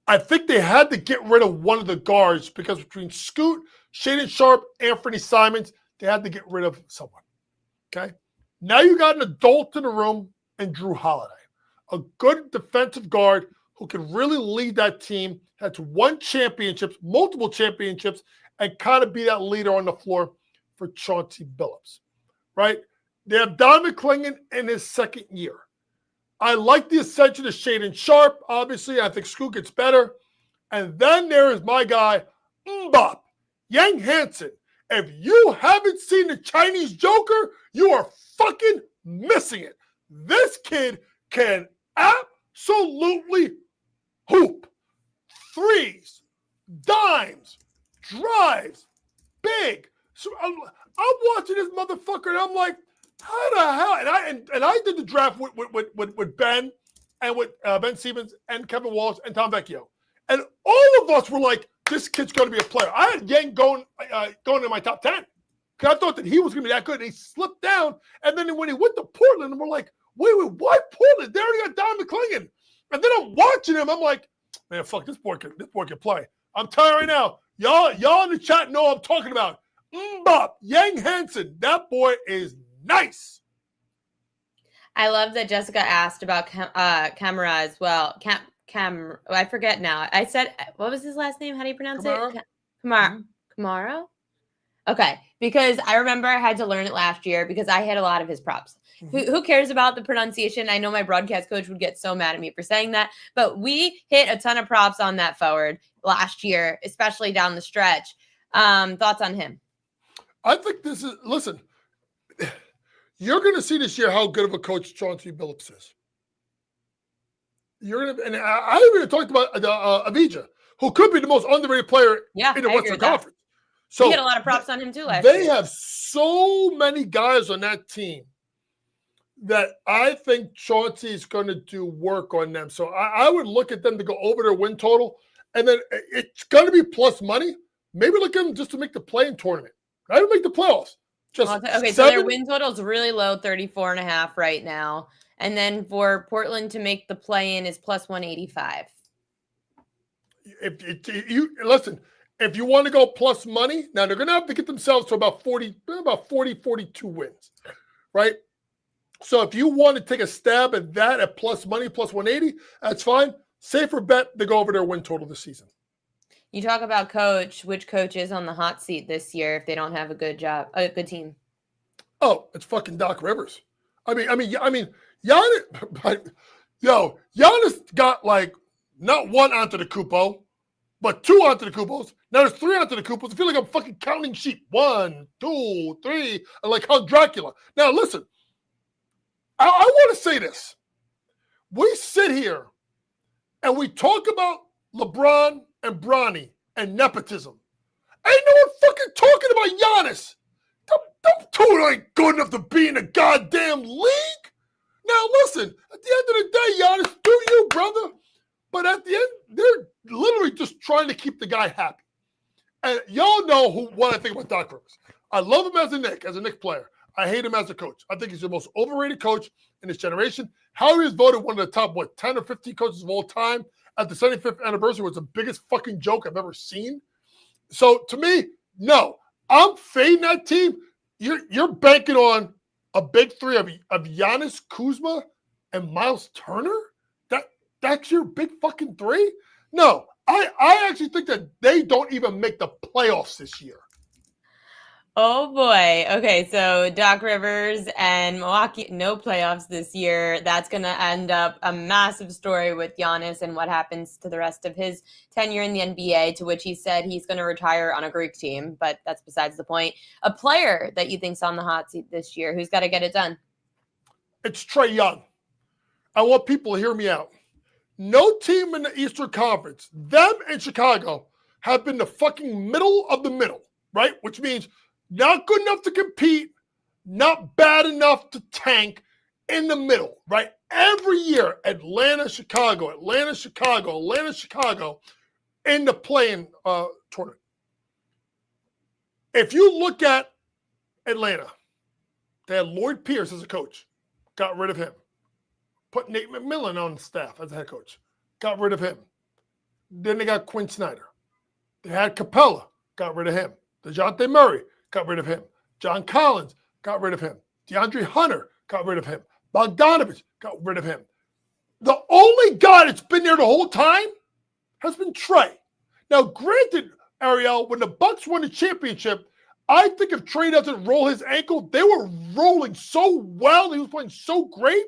I think they had to get rid of one of the guards because between Scoot, Shaedon Sharpe, Anthony Simons, they had to get rid of someone. Okay? Now you got an adult in the room and Drew Holiday, a good defensive guard who can really lead that team, has won championships, multiple championships, and kind of be that leader on the floor for Chauncey Billups. Right? They have Donovan Clingan in his second year. I like the ascension of Shaedon Sharpe. Obviously, I think Scoot gets better. And then there is my guy, Mbop, Yang Hansen. If you haven't seen the Chinese Joker, you are fucking missing it. This kid can absolutely hoop. Threes, dimes, drives, big. So I'm watching this motherfucker and I'm like, how the hell? And I did the draft with Ben and with Ben Stevens and Kevin Walsh and Tom Vecchio. And all of us were like, this kid's going to be a player. I had Yang going in my top 10 because I thought that he was going to be that good. And he slipped down. And then when he went to Portland, we're like, wait, why Portland? They already got Don McClingan. And then I'm watching him. I'm like, man, fuck, this boy can play. I'm telling you right now, y'all in the chat know what I'm talking about. Mbop, Yang Hansen, that boy is nice. I love that Jessica asked about Camara as well. I forget now. I said, what was his last name? How do you pronounce it? Kamara? Okay, because I remember I had to learn it last year because I had a lot of his props. Who cares about the pronunciation? I know my broadcast coach would get so mad at me for saying that, but we hit a ton of props on that forward last year, especially down the stretch. Thoughts on him? I think this is, listen, you're going to see this year how good of a coach Chauncey Billups is. You're going to, and I even talked about Avija, who could be the most underrated player in the Western Conference. So we had a lot of props on him too last year. They year. have so many guys on that team that I think Chauncey is going to do work on them. So I would look at them to go over their win total, and then it's going to be plus money. Maybe look at them just to make the play-in tournament. I would make the playoffs. So their win total is really low, 34.5 right now. And then for Portland to make the play-in is plus 185. If you want to go plus money, now they're going to have to get themselves to about 42 wins, right? So if you want to take a stab at that at plus money, plus 180, that's fine. Safer bet to go over their win total this season. You talk about which coach is on the hot seat this year if they don't have a good team? Oh, it's fucking Doc Rivers. I mean, Giannis, Giannis got like not one Antetokounmpo, but two Antetokounmpos. Now there's three Antetokounmpos. I feel like I'm fucking counting sheep. 1, 2, 3, and like how Dracula. Now listen, I want to say this. We sit here and we talk about LeBron and Bronny and nepotism. Ain't no one fucking talking about Giannis. Them two ain't good enough to be in the goddamn league. Now listen, at the end of the day, Giannis, do you, brother? But at the end, they're literally just trying to keep the guy happy. And y'all know what I think about Doc Rivers. I love him as a Knicks player. I hate him as a coach. I think he's the most overrated coach in this generation. How he was voted one of the top, 10 or 15 coaches of all time at the 75th anniversary was the biggest fucking joke I've ever seen. So to me, no. I'm fading that team. You're banking on a big three of Giannis, Kuzma, and Miles Turner? That's your big fucking three? No. I actually think that they don't even make the playoffs this year. Oh boy. Okay, so Doc Rivers and Milwaukee, no playoffs this year. That's going to end up a massive story with Giannis and what happens to the rest of his tenure in the NBA, to which he said he's going to retire on a Greek team, but that's besides the point. A player that you think's on the hot seat this year, who's got to get it done? It's Trae Young. I want people to hear me out. No team in the Eastern Conference, them and Chicago, have been the fucking middle of the middle, right? Which means not good enough to compete, not bad enough to tank, in the middle, right? Every year, Atlanta, Chicago, in the play-in tournament. If you look at Atlanta, they had Lloyd Pierce as a coach, got rid of him. Put Nate McMillan on the staff as a head coach, got rid of him. Then they got Quinn Snyder. They had Capella, got rid of him. DeJounte Murray, got rid of him. John Collins, got rid of him. DeAndre Hunter, got rid of him. Bogdanovich, got rid of him. The only guy that's been there the whole time has been Trae. Now, granted, Ariel, when the Bucks won the championship, I think if Trae doesn't roll his ankle, they were rolling so well. He was playing so great.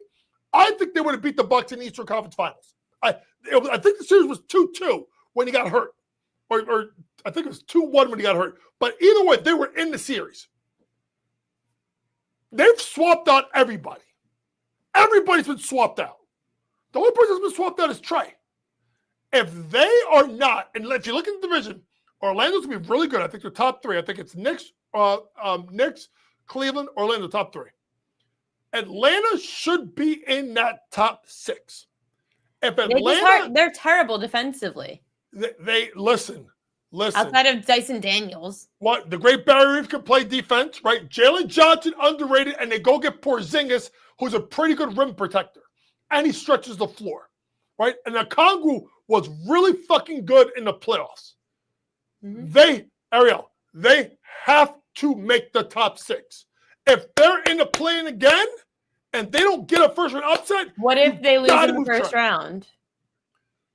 I think they would have beat the Bucks in the Eastern Conference Finals. I think the series was 2-2 when he got hurt. Or I think it was 2-1 when he got hurt. But either way, they were in the series. They've swapped out everybody. Everybody's been swapped out. The only person that's been swapped out is Trey. If they are not, and if you look at the division, Orlando's going to be really good. I think they're top 3. I think it's Knicks, Cleveland, Orlando, top 3. Atlanta should be in that top 6. If Atlanta, they're terrible defensively. They listen. Outside of Dyson Daniels. What? The great Barry Reeves can play defense, right? Jalen Johnson, underrated, and they go get Porzingis, who's a pretty good rim protector. And he stretches the floor, right? And Okongwu was really fucking good in the playoffs. Mm-hmm. They have to make the top 6. If they're in the play-in again and they don't get a first-round upset, what if they lose in the first round?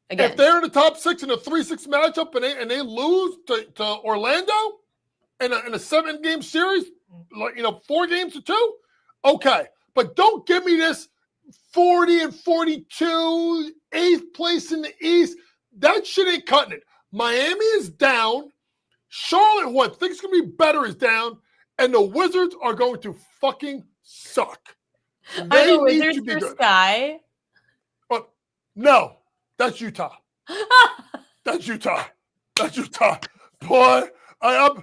Again. If they're in the top 6 in a 3-6 matchup and they lose to Orlando in a 7-game series, 4 games to 2, okay. But don't give me this 40-42, 8th place in the East. That shit ain't cutting it. Miami is down. Charlotte, who I think is going to be better, is down. And the Wizards are going to fucking suck. Are the Wizards for Sky? No. That's Utah. That's Utah. Boy, I'm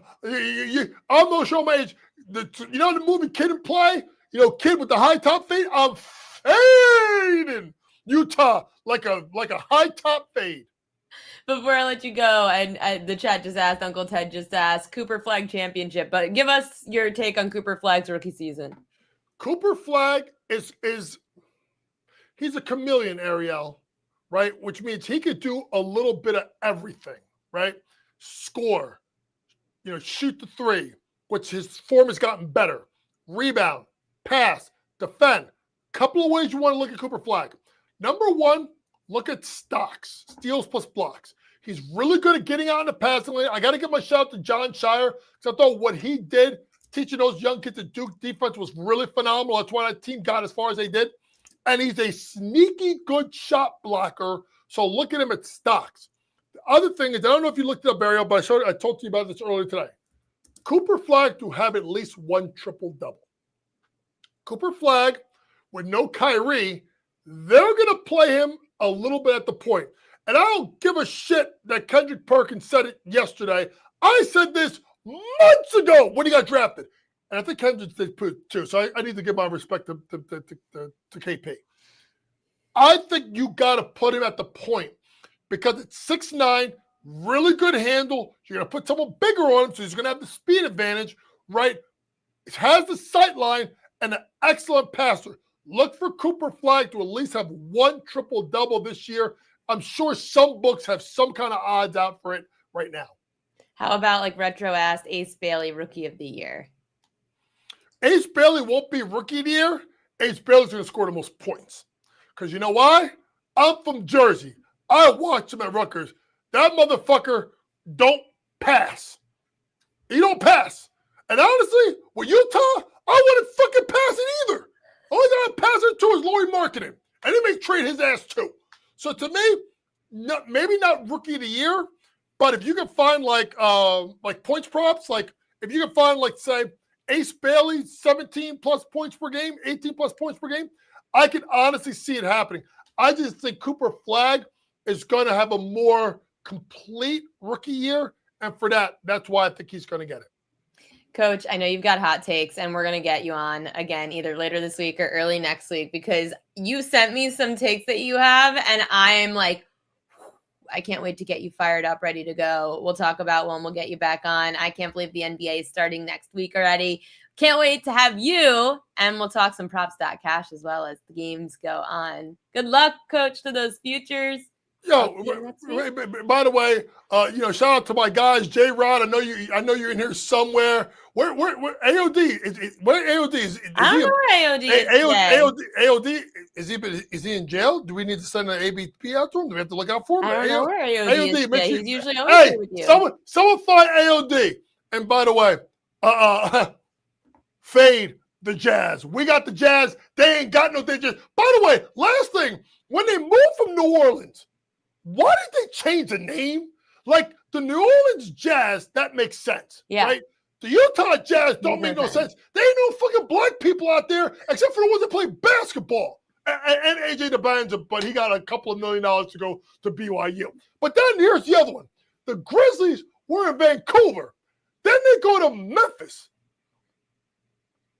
not sure my age. The movie Kid and Play? Kid with the high top fade? I'm fading Utah like a high top fade. Before I let you go, and the chat just asked, Uncle Ted just asked, Cooper Flag championship. But give us your take on Cooper Flag's rookie season. Cooper Flag is he's a chameleon, Ariel. Right, which means he could do a little bit of everything, right? Score, shoot the 3, which his form has gotten better. Rebound, pass, defend. Couple of ways you want to look at Cooper Flag. Number 1, look at stocks, steals plus blocks. He's really good at getting out in the passing lane. I got to give my shout out to John Shire because I thought what he did teaching those young kids at Duke defense was really phenomenal. That's why that team got as far as they did. And he's a sneaky good shot blocker. So look at him at stocks. The other thing is, I don't know if you looked it up, Ariel, but I talked to you about this earlier today. Cooper Flag to have at least 1 triple-double. Cooper Flag, with no Kyrie, they're going to play him a little bit at the point. And I don't give a shit that Kendrick Perkins said it yesterday. I said this months ago when he got drafted. And I think Kendrick did too. So I need to give my respect to KP. I think you got to put him at the point because it's 6'9", really good handle. You're going to put someone bigger on him, so he's going to have the speed advantage, right? It has the sight line and an excellent passer. Look for Cooper Flag to at least have 1 triple-double this year. I'm sure some books have some kind of odds out for it right now. How about retro asked Ace Bailey Rookie of the Year? Ace Bailey won't be Rookie of the Year. Ace Bailey's going to score the most points. Because you know why? I'm from Jersey. I watch him at Rutgers. That motherfucker don't pass. He don't pass. And honestly, with Utah, I wouldn't fucking pass it either. Only thing I pass it to is Laurie Marketing. And he may trade his ass too. So to me, maybe not Rookie of the Year, but if you can find like points props, if you can find say Ace Bailey, 17 plus points per game, 18 plus points per game, I can honestly see it happening. I just think Cooper Flag is going to have a more complete rookie year. And for that's why I think he's going to get it. Coach, I know you've got hot takes, and we're going to get you on again either later this week or early next week because you sent me some takes that you have, and I'm like, I can't wait to get you fired up, ready to go. We'll talk about when we'll get you back on. I can't believe the NBA is starting next week already. Can't wait to have you, and we'll talk some props.cash as well as the games go on. Good luck, Coach, to those futures. Yo, by the way, shout out to my guys, J Rod. I know you're in here somewhere. Where AOD? Where AOD is? I don't know where AOD is. AOD is he in jail? Do we need to send an ABP out to him? Do we have to look out for him? I don't know where AOD is. He's usually always here with you. Someone find AOD. And by the way, fade the Jazz. We got the Jazz. They ain't got no Jazz. By the way, last thing, when they moved from New Orleans, why did they change the name? Like the New Orleans Jazz, that makes sense, Yeah. right? The Utah Jazz don't Makes make no no sense. There ain't no fucking black people out there except for the ones that play basketball. And AJ DeBanza, but he got a couple of $1 million to go to BYU. But then here's the other one. The Grizzlies were in Vancouver. Then they go to Memphis.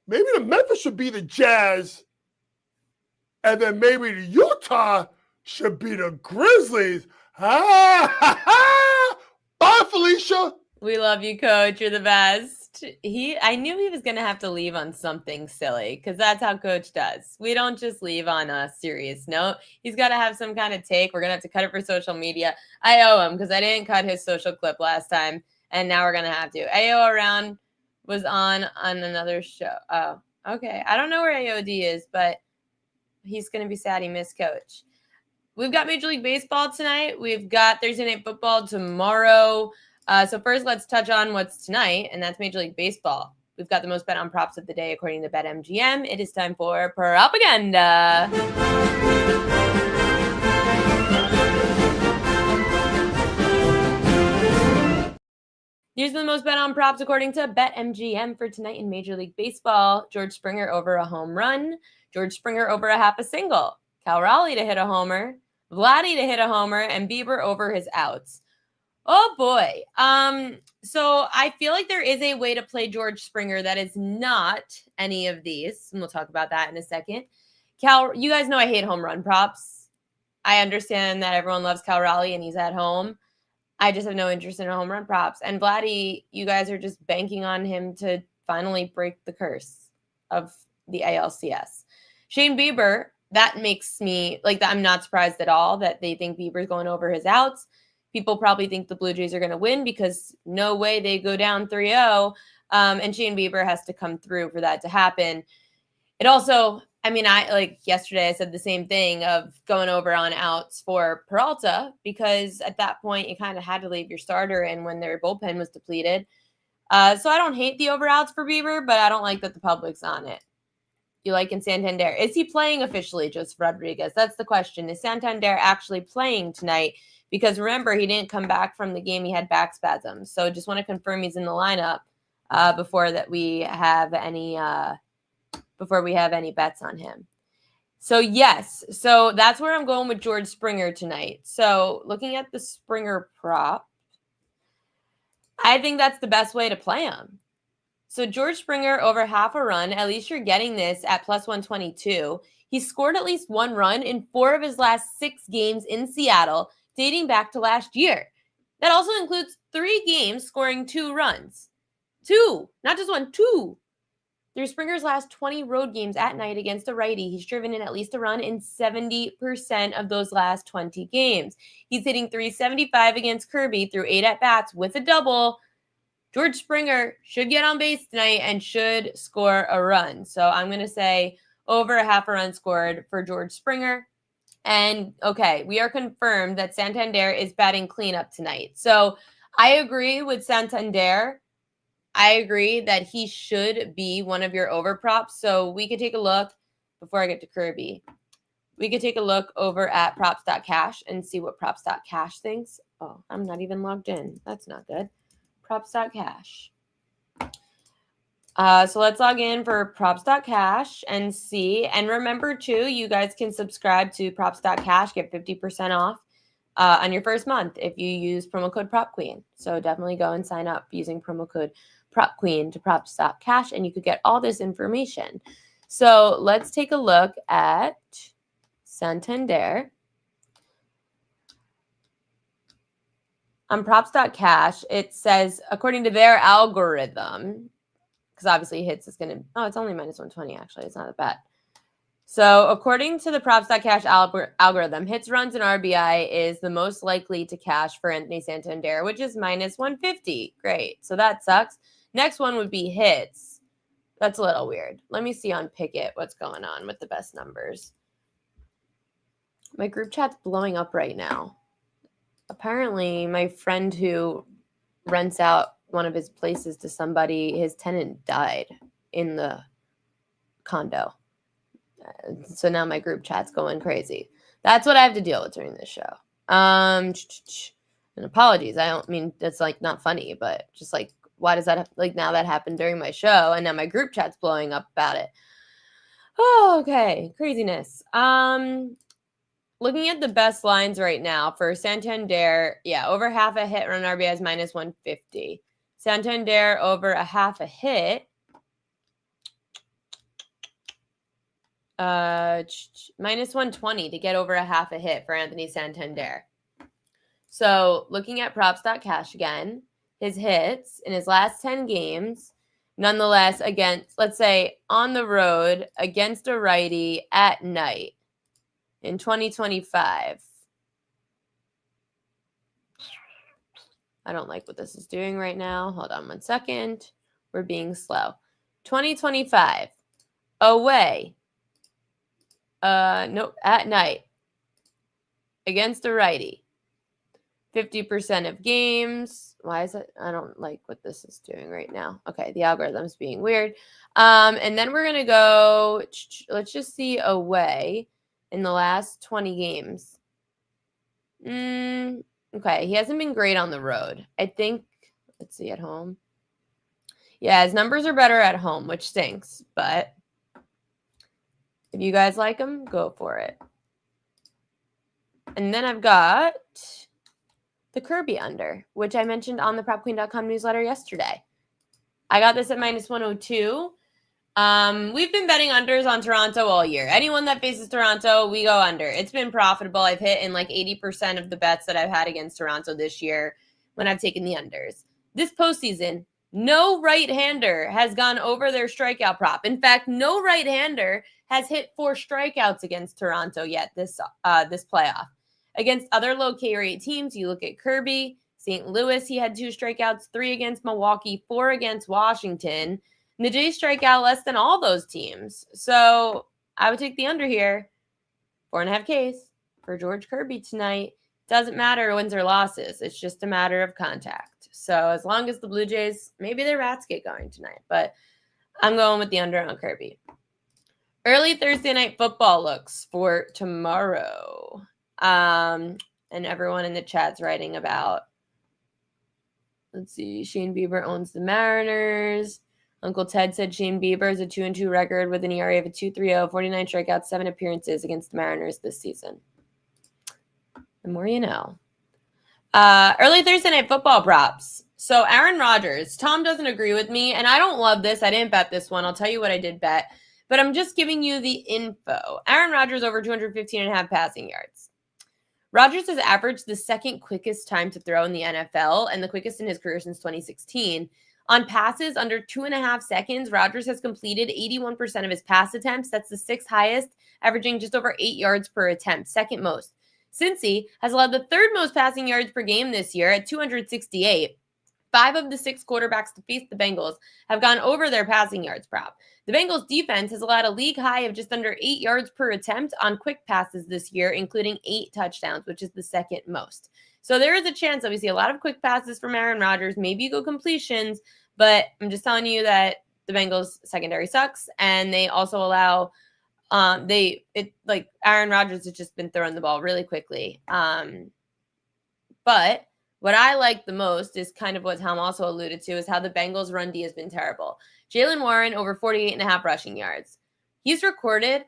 Maybe the Memphis should be the Jazz, and then maybe the Utah should be the Grizzlies. Bye, Felicia. We love you, Coach. You're the best. I knew he was going to have to leave on something silly because that's how Coach does. We don't just leave on a serious note. He's got to have some kind of take. We're going to have to cut it for social media. I owe him because I didn't cut his social clip last time, and now we're going to have to. AO Around was on another show. Oh, okay. I don't know where AOD is, but he's going to be sad he missed Coach. We've got Major League Baseball tonight. We've got Thursday Night Football tomorrow. So first, let's touch on what's tonight, and that's Major League Baseball. We've got the most bet on props of the day, according to BetMGM. It is time for propaganda. Here's the most bet on props, according to BetMGM for tonight in Major League Baseball. George Springer over a home run. George Springer over a half a single. Cal Raleigh to hit a homer. Vladdy to hit a homer. And Bieber over his outs. Oh, boy. So I feel like there is a way to play George Springer that is not any of these. And we'll talk about that in a second. Cal, you guys know I hate home run props. I understand that everyone loves Cal Raleigh and he's at home. I just have no interest in home run props. And Vladdy, you guys are just banking on him to finally break the curse of the ALCS. Shane Bieber, that makes me, I'm not surprised at all that they think Bieber's going over his outs. People probably think the Blue Jays are going to win because no way they go down 3-0. And Shane Bieber has to come through for that to happen. It also, yesterday I said the same thing of going over on outs for Peralta because at that point you kind of had to leave your starter in when their bullpen was depleted. So I don't hate the over outs for Bieber, but I don't like that the public's on it. You like in Santander. Is he playing officially, Joseph Rodriguez? That's the question. Is Santander actually playing tonight? Because remember, he didn't come back from the game. He had back spasms. So just want to confirm he's in the lineup before we have any bets on him. So yes, so that's where I'm going with George Springer tonight. So looking at the Springer prop, I think that's the best way to play him. So George Springer over half a run, at least you're getting this at plus 122. He scored at least one run in 4 of his last 6 games in Seattle, dating back to last year. That also includes 3 games scoring 2 runs. 2, not just 1, 2. Through Springer's last 20 road games at night against a righty, he's driven in at least a run in 70% of those last 20 games. He's hitting .375 against Kirby through 8 at-bats with a double. George Springer should get on base tonight and should score a run. So I'm going to say over a half a run scored for George Springer. And okay, we are confirmed that Santander is batting cleanup tonight. So I agree with Santander. I agree that he should be one of your over props. So we could take a look before I get to Kirby. We could take a look over at props.cash and see what props.cash thinks. Oh, I'm not even logged in. That's not good. Props.cash. So let's log in for props.cash and see. And remember, too, you guys can subscribe to props.cash, get 50% off on your first month if you use promo code PropQueen. So definitely go and sign up using promo code PropQueen to props.cash, and you could get all this information. So let's take a look at Santander. On props.cash, it says, according to their algorithm, because obviously hits is going to, it's only minus 120, actually. It's not a bet. So according to the props.cash algorithm, hits, runs, and RBI is the most likely to cash for Anthony Santander, which is minus 150. Great. So that sucks. Next one would be hits. That's a little weird. Let me see on Pickett what's going on with the best numbers. My group chat's blowing up right now. Apparently, my friend who rents out one of his places to somebody, his tenant died in the condo. So now my group chat's going crazy. That's what I have to deal with during this show. And apologies. I don't mean that's like not funny, but just like, why does that like now that happened during my show and now my group chat's blowing up about it. Oh, okay. Craziness. Looking at the best lines right now for Santander, yeah, over half a hit run RBI is minus 150. Santander over a half a hit. Minus 120 to get over a half a hit for Anthony Santander. So looking at props.cash again, his hits in his last 10 games, nonetheless, against, let's say, on the road against a righty at night in 2025. I don't like what this is doing right now. Hold on 1 second. We're being slow. 2025, away. Nope, at night against a righty. 50% of games. Why is it? I don't like what this is doing right now. Okay, the algorithm's being weird. And then we're going to go, let's just see away in the last 20 games. Okay, he hasn't been great on the road. I think, let's see, at home. Yeah, his numbers are better at home, which stinks. But if you guys like him, go for it. And then I've got the Kirby under, which I mentioned on the PropQueen.com newsletter yesterday. I got this at minus 102. We've been betting unders on Toronto all year. Anyone that faces Toronto, we go under. It's been profitable. I've hit in like 80% of the bets that I've had against Toronto this year when I've taken the unders. This postseason, no right-hander has gone over their strikeout prop. In fact, no right-hander has hit 4 strikeouts against Toronto yet this playoff. Against other low K rate teams, you look at Kirby, St. Louis, he had 2 strikeouts, 3 against Milwaukee, 4 against Washington. And the Jays strike out less than all those teams. So I would take the under here. 4.5 Ks for George Kirby tonight. Doesn't matter wins or losses. It's just a matter of contact. So as long as the Blue Jays, maybe their bats get going tonight. But I'm going with the under on Kirby. Early Thursday night football looks for tomorrow. And everyone in the chat's writing about, let's see, Shane Bieber owns the Mariners. Uncle Ted said Shane Bieber is a 2-2 record with an ERA of a 2.30, 49 strikeouts, 7 appearances against the Mariners this season. The more you know. Early Thursday night football props. So Aaron Rodgers, Tom doesn't agree with me, and I don't love this. I didn't bet this one. I'll tell you what I did bet, but I'm just giving you the info. Aaron Rodgers over 215.5 passing yards. Rodgers has averaged the second quickest time to throw in the NFL and the quickest in his career since 2016. On passes under 2.5 seconds, Rodgers has completed 81% of his pass attempts. That's the 6th highest, averaging just over 8 yards per attempt, second most. Cincy has allowed the 3rd most passing yards per game this year at 268. 5 of the 6 quarterbacks to face the Bengals have gone over their passing yards prop. The Bengals defense has allowed a league high of just under 8 yards per attempt on quick passes this year, including 8 touchdowns, which is the 2nd most. So there is a chance that we see a lot of quick passes from Aaron Rodgers. Maybe you go completions, but I'm just telling you that the Bengals secondary sucks, and they also allow Aaron Rodgers has just been throwing the ball really quickly. But what I like the most is kind of what Tom also alluded to, is how the Bengals run D has been terrible. Jaylen Warren over 48.5 rushing yards. He's recorded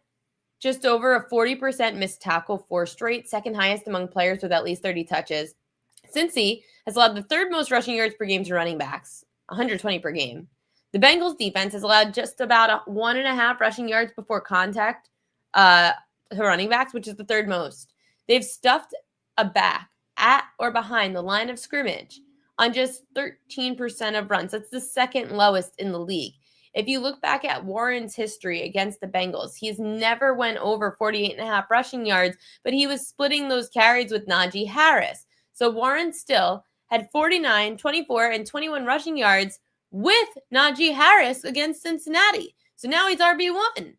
just over a 40% missed tackle forced rate, 2nd highest among players with at least 30 touches. Cincy has allowed the 3rd most rushing yards per game to running backs, 120 per game. The Bengals defense has allowed just about 1.5 rushing yards before contact to running backs, which is the 3rd most. They've stuffed a back at or behind the line of scrimmage on just 13% of runs. That's the 2nd lowest in the league. If you look back at Warren's history against the Bengals, he's never went over 48.5 rushing yards, but he was splitting those carries with Najee Harris. So Warren still had 49, 24, and 21 rushing yards with Najee Harris against Cincinnati. So now he's RB1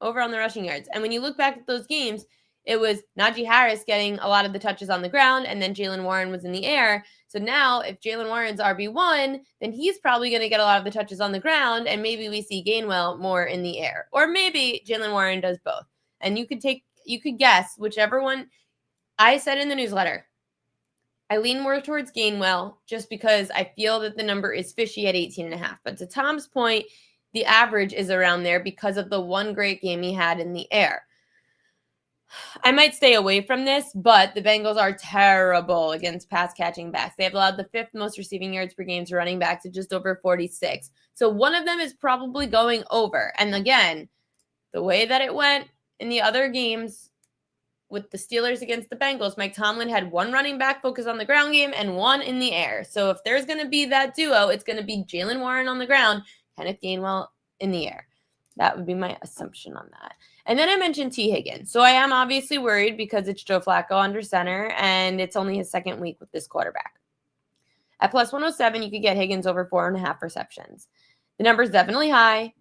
over on the rushing yards. And when you look back at those games, it was Najee Harris getting a lot of the touches on the ground, and then Jaylen Warren was in the air. So now if Jaylen Warren's RB1, then he's probably going to get a lot of the touches on the ground, and maybe we see Gainwell more in the air. Or maybe Jaylen Warren does both. And you could guess whichever one. I said in the newsletter, I lean more towards Gainwell just because I feel that the number is fishy at 18.5. But to Tom's point, the average is around there because of the one great game he had in the air. I might stay away from this, but the Bengals are terrible against pass catching backs. They have allowed the 5th most receiving yards per game to running backs at just over 46. So one of them is probably going over. And again, the way that it went in the other games with the Steelers against the Bengals, Mike Tomlin had one running back focus on the ground game and one in the air. So if there's going to be that duo, it's going to be Jaylen Warren on the ground, Kenneth Gainwell in the air. That would be my assumption on that. And then I mentioned T. Higgins. So I am obviously worried because it's Joe Flacco under center, and it's only his second week with this quarterback. At plus 107, you could get Higgins over 4.5 receptions. The number's definitely high,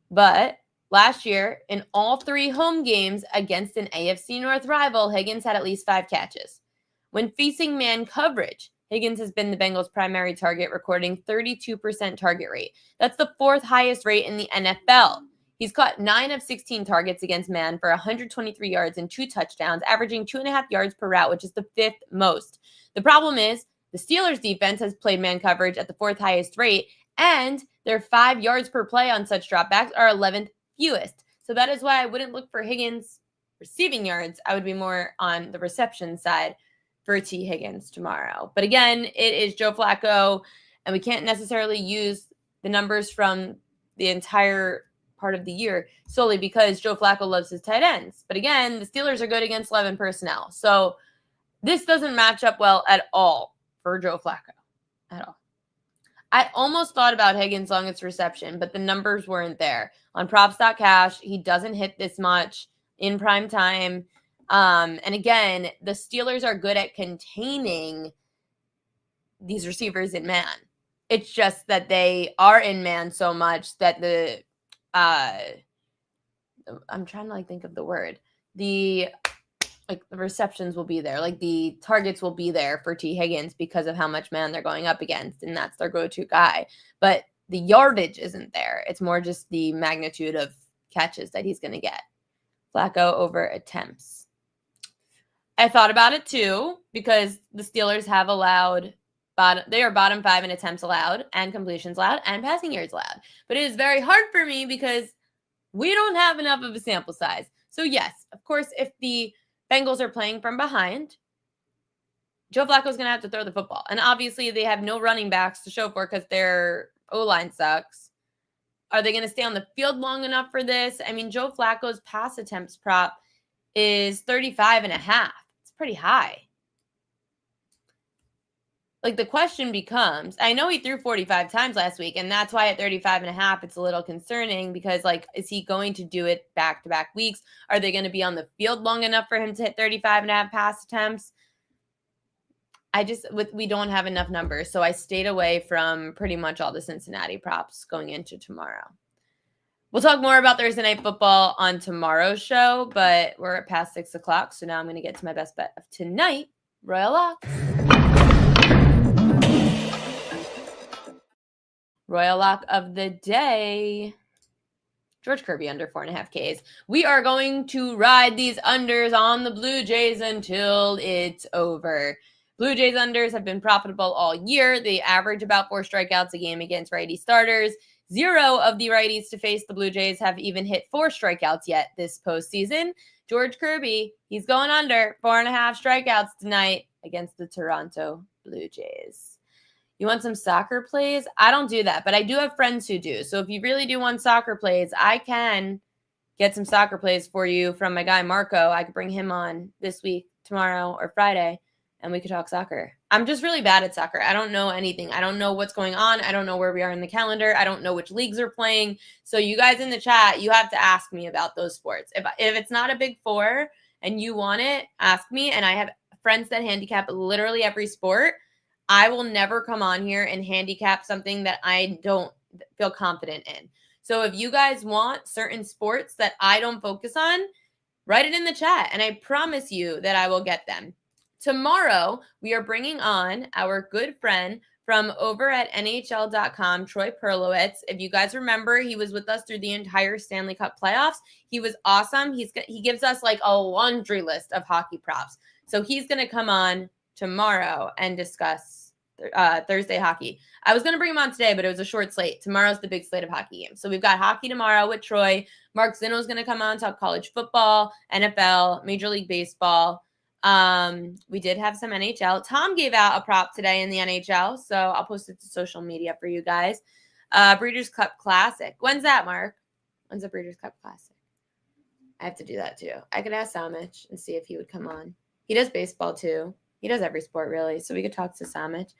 but last year, in all 3 home games against an AFC North rival, Higgins had at least 5 catches. When facing man coverage, Higgins has been the Bengals' primary target, recording 32% target rate. That's the 4th highest rate in the NFL. He's caught 9 of 16 targets against man for 123 yards and 2 touchdowns, averaging 2.5 yards per route, which is the 5th most. The problem is the Steelers' defense has played man coverage at the 4th highest rate, and their 5 yards per play on such dropbacks are 11th fewest. So that is why I wouldn't look for Higgins receiving yards. I would be more on the reception side for T. Higgins tomorrow. But again, it is Joe Flacco, and we can't necessarily use the numbers from the entire part of the year solely because Joe Flacco loves his tight ends. But again, the Steelers are good against 11 personnel. So this doesn't match up well at all for Joe Flacco. At all. I almost thought about Higgins' longest reception, but the numbers weren't there. On props.cash, he doesn't hit this much in prime time. And again, the Steelers are good at containing these receivers in man. It's just that they are in man so much that the I'm trying to think of the word. The receptions will be there. The targets will be there for T. Higgins because of how much man they're going up against, and that's their go-to guy. But the yardage isn't there. It's more just the magnitude of catches that he's going to get. Flacco over attempts. I thought about it too because the Steelers have allowed they are bottom 5 in attempts allowed and completions allowed and passing yards allowed. But it is very hard for me because we don't have enough of a sample size. So yes, of course, if the Bengals are playing from behind, Joe Flacco is going to have to throw the football. And obviously they have no running backs to show for because their O-line sucks. Are they going to stay on the field long enough for this? I mean, Joe Flacco's pass attempts prop is 35.5. It's pretty high. The question becomes, I know he threw 45 times last week, and that's why at 35.5, it's a little concerning because, is he going to do it back-to-back weeks? Are they going to be on the field long enough for him to hit 35.5 pass attempts? We don't have enough numbers, so I stayed away from pretty much all the Cincinnati props going into tomorrow. We'll talk more about Thursday Night Football on tomorrow's show, but we're at past 6 o'clock, so now I'm going to get to my best bet of tonight, Royal Locks. Royal Lock of the day, George Kirby under 4.5 Ks. We are going to ride these unders on the Blue Jays until it's over. Blue Jays unders have been profitable all year. They average about 4 strikeouts a game against righty starters. 0 of the righties to face the Blue Jays have even hit 4 strikeouts yet this postseason. George Kirby, he's going under 4.5 strikeouts tonight against the Toronto Blue Jays. You want some soccer plays? I don't do that, but I do have friends who do. So if you really do want soccer plays, I can get some soccer plays for you from my guy Marco. I could bring him on this week, tomorrow, or Friday, and we could talk soccer. I'm just really bad at soccer. I don't know anything. I don't know what's going on. I don't know where we are in the calendar. I don't know which leagues are playing. So you guys in the chat, you have to ask me about those sports. If it's not a big 4 and you want it, ask me. And I have friends that handicap literally every sport. I will never come on here and handicap something that I don't feel confident in. So if you guys want certain sports that I don't focus on, write it in the chat, and I promise you that I will get them. Tomorrow, we are bringing on our good friend from over at NHL.com, Troy Perlowitz. If you guys remember, he was with us through the entire Stanley Cup playoffs. He was awesome. He gives us a laundry list of hockey props. So he's going to come on tomorrow and discuss Thursday hockey. I was going to bring him on today, but it was a short slate. Tomorrow's the big slate of hockey games. So we've got hockey tomorrow with Troy. Mark Zinno's going to come on, talk college football, NFL, Major League Baseball. We did have some NHL. Tom gave out a prop today in the NHL, so I'll post it to social media for you guys. Breeders' Cup Classic. When's that, Mark? When's the Breeders' Cup Classic? I have to do that too. I could ask Samich and see if he would come on. He does baseball too. He does every sport really, so we could talk to Samich.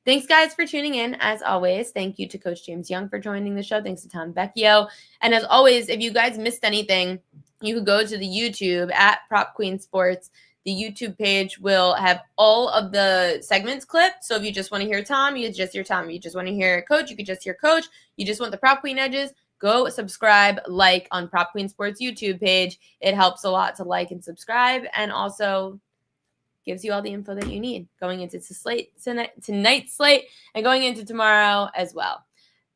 Thanks, guys, for tuning in. As always, thank you to Coach James Young for joining the show. Thanks to Tom Vecchio. And as always, if you guys missed anything, you could go to the YouTube at Prop Queen Sports. The YouTube page will have all of the segments clipped. So if you just want to hear Tom, you just hear Tom. If you just want to hear Coach, you could just hear Coach. You just want the Prop Queen edges, go subscribe, like on Prop Queen Sports YouTube page. It helps a lot to like and subscribe, and also gives you all the info that you need going into tonight's slate and going into tomorrow as well.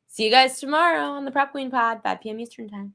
See you guys tomorrow on the Prop Queen Pod, 5 p.m. Eastern Time.